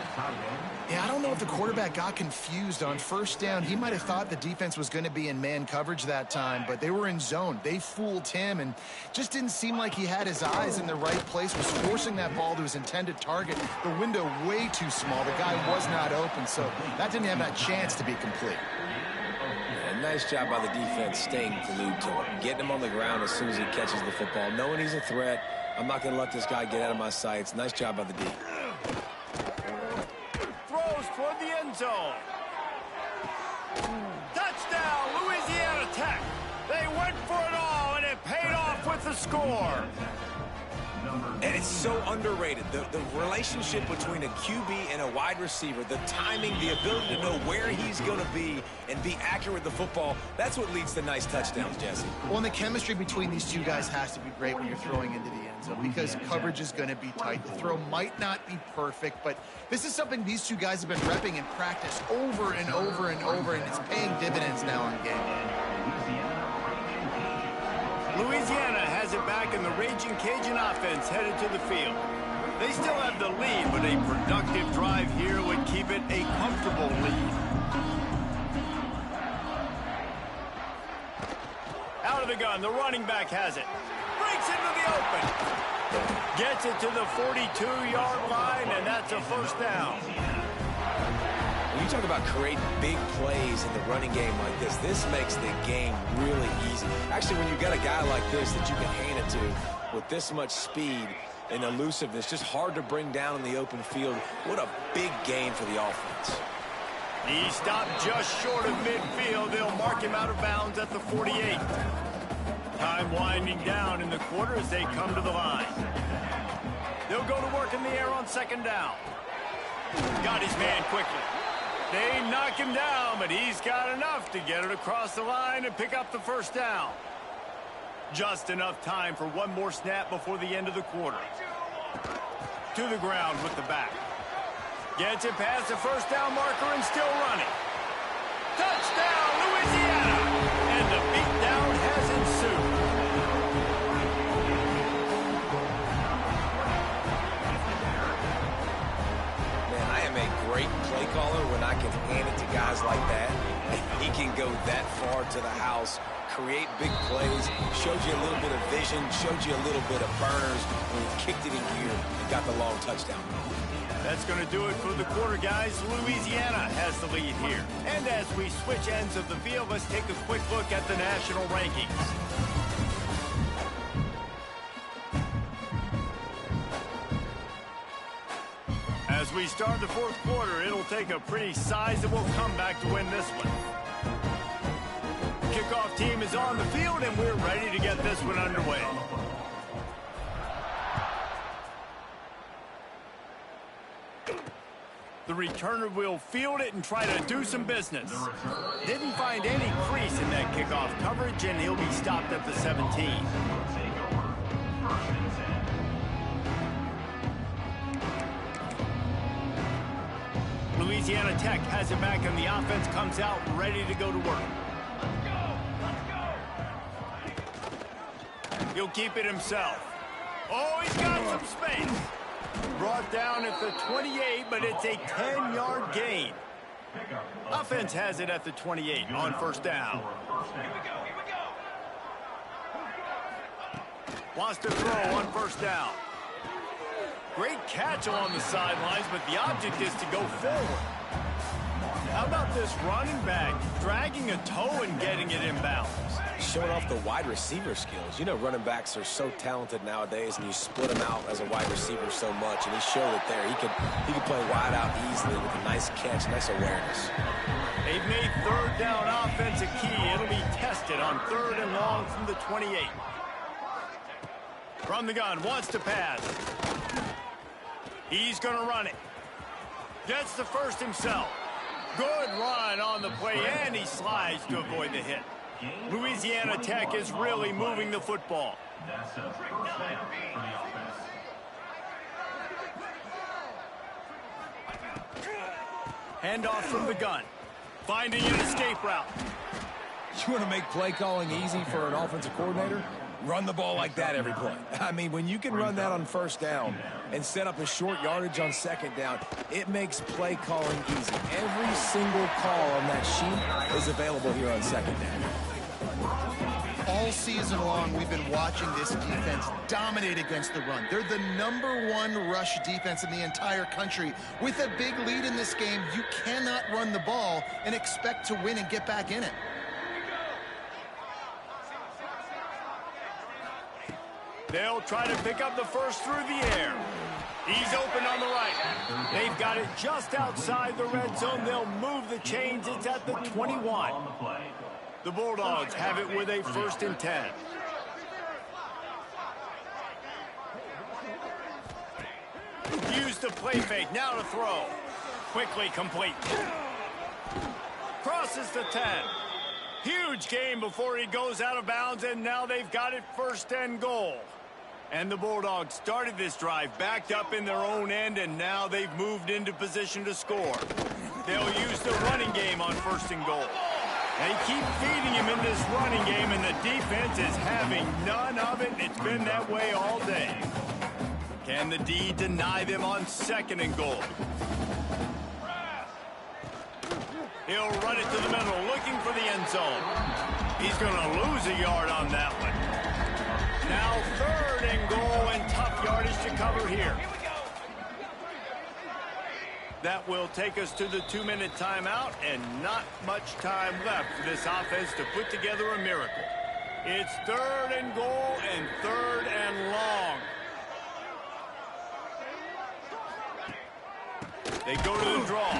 Yeah, I don't know if the quarterback got confused on first down. He might have thought the defense was going to be in man coverage that time, but they were in zone. They fooled him and just didn't seem like he had his eyes in the right place, was forcing that ball to his intended target. The window way too small. The guy was not open, so that didn't have that chance to be complete. Yeah, nice job by the defense staying glued to him, getting him on the ground as soon as he catches the football, knowing he's a threat. I'm not going to let this guy get out of my sights. Nice job by the D. Throws toward the end zone. Touchdown, Louisiana Tech. They went for it all, and it paid off with the score. And it's so underrated. The relationship between a QB and a wide receiver, the timing, the ability to know where he's going to be and be accurate with the football, that's what leads to nice touchdowns, Jesse. Well, and the chemistry between these two guys has to be great when you're throwing into the end zone because coverage is going to be tight. The throw might not be perfect, but this is something these two guys have been repping in practice over and over and over, and it's paying dividends now in game. Louisiana has it back, and the Raging Cajun offense headed to the field. They still have the lead, but a productive drive here would keep it a comfortable lead. Out of the gun, the running back has it. Breaks into the open. Gets it to the 42-yard line, and that's a first down. When you talk about creating big plays in the running game like this makes the game really easy. Actually, when you got a guy like this that you can hand it to with this much speed and elusiveness, just hard to bring down in the open field. What a big gain for the offense. He stopped just short of midfield. They'll mark him out of bounds at the 48. Time winding down in the quarter as they come to the line. They'll go to work in the air on second down. Got his man quickly. They knock him down, but he's got enough to get it across the line and pick up the first down. Just enough time for one more snap before the end of the quarter. To the ground with the back. Gets it past the first down marker and still running. Touchdown, Louisiana! And the beatdown has ensued. Man, I am a great play caller when I can hand it to guys like that. He can go that far to the house, create big plays, showed you a little bit of vision, showed you a little bit of burners when he kicked it in gear and got the long touchdown. That's going to do it for the quarter, guys. Louisiana has the lead here. And as we switch ends of the field, let's take a quick look at the national rankings. As we start the fourth quarter, it'll take a pretty sizable comeback to win this one. Kickoff team is on the field, and we're ready to get this one underway. The returner will field it and try to do some business. Didn't find any crease in that kickoff coverage, and he'll be stopped at the 17. Louisiana Tech has it back, and the offense comes out ready to go to work. He'll keep it himself. Oh, he's got some space. Brought down at the 28, but it's a 10-yard gain. Offense has it at the 28 on first down. Wants to throw on first down. Great catch along the sidelines, but the object is to go forward. How about this running back dragging a toe and getting it inbounds? Showing off the wide receiver skills. You know, running backs are so talented nowadays, and you split them out as a wide receiver so much, and he showed it there. He could play wide out easily with a nice catch, nice awareness. They've made third down offense a key. It'll be tested on third and long from the 28. From the gun, wants to pass. He's going to run it. Gets the first himself. Good run on the play, and he slides to avoid the hit. Louisiana Tech is really moving the football. That's a first down for the offense. Handoff from the gun. Finding an escape route. You want to make play calling easy for an offensive coordinator? Run the ball like that every play. I mean, when you can run that on first down and set up a short yardage on second down, it makes play calling easy. Every single call on that sheet is available here on second down. All season long, we've been watching this defense dominate against the run. They're the #1 rush defense in the entire country. With a big lead in this game, you cannot run the ball and expect to win and get back in it. They'll try to pick up the first through the air. He's open on the right. They've got it just outside the red zone. They'll move the chains. It's at the 21. The Bulldogs have it with a 1st and 10. Use the play fake. Now to throw. Quickly complete. Crosses the 10. Huge gain before he goes out of bounds, and now they've got it 1st and goal. And the Bulldogs started this drive backed up in their own end, and now they've moved into position to score. They'll use the running game on 1st and goal. They keep feeding him in this running game, and the defense is having none of it. It's been that way all day. Can the D deny them on 2nd and goal? He'll run it to the middle, looking for the end zone. He's going to lose a yard on that one. Now 3rd and goal, and tough to cover here. That will take us to the 2-minute timeout, and not much time left for this offense to put together a miracle. It's 3rd and goal and 3rd and long. They go to the draw.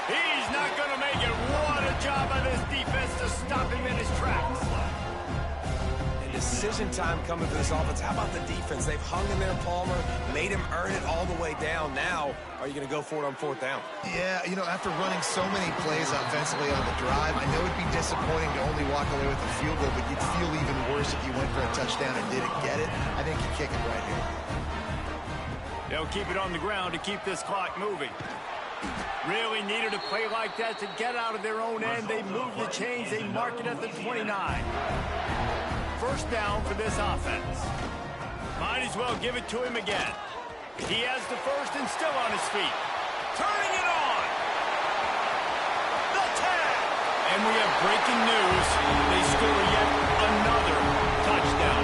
He's not going to make it. What a job by this defense to stop him in his tracks. And decision time coming for this offense. How about the defense? They've hung in there, Palmer, made him earn it all the way down. Now, are you going to go for it on 4th down? Yeah, you know, after running so many plays offensively on the drive, I know it'd be disappointing to only walk away with a field goal, but you'd feel even worse if you went for a touchdown and didn't get it. I think you kick it right here. They'll keep it on the ground to keep this clock moving. Really needed a play like that to get out of their own end. They move the chains. They mark it at the 29. 1st down for this offense. Might as well give it to him again. He has the 1st and still on his feet. Turning it on. The 10. And we have breaking news. They score yet another touchdown.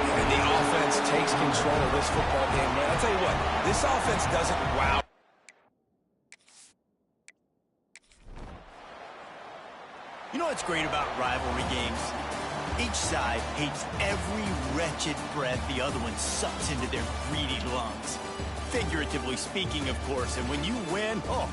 And the offense takes control of this football game, man. I'll tell you what, this offense doesn't wow. You know what's great about rivalry games? Each side hates every wretched breath the other one sucks into their greedy lungs. Figuratively speaking, of course, and when you win, oh,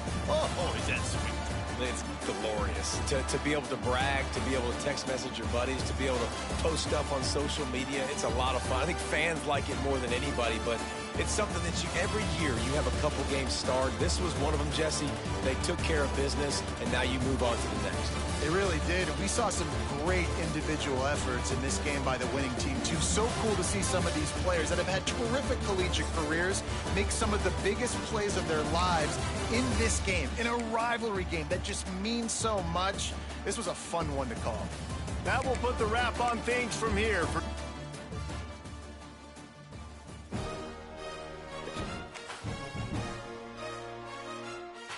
is that sweet. It's glorious to be able to brag, to be able to text message your buddies, to be able to post stuff on social media. It's a lot of fun. I think fans like it more than anybody, but it's something that every year you have a couple games start. This was one of them, Jesse. They took care of business, and now you move on to the next. They really did. We saw some great individual efforts in this game by the winning team, too. So cool to see some of these players that have had terrific collegiate careers make some of the biggest plays of their lives in this game, in a rivalry game that just means so much. This was a fun one to call. That will put the wrap on things from here. For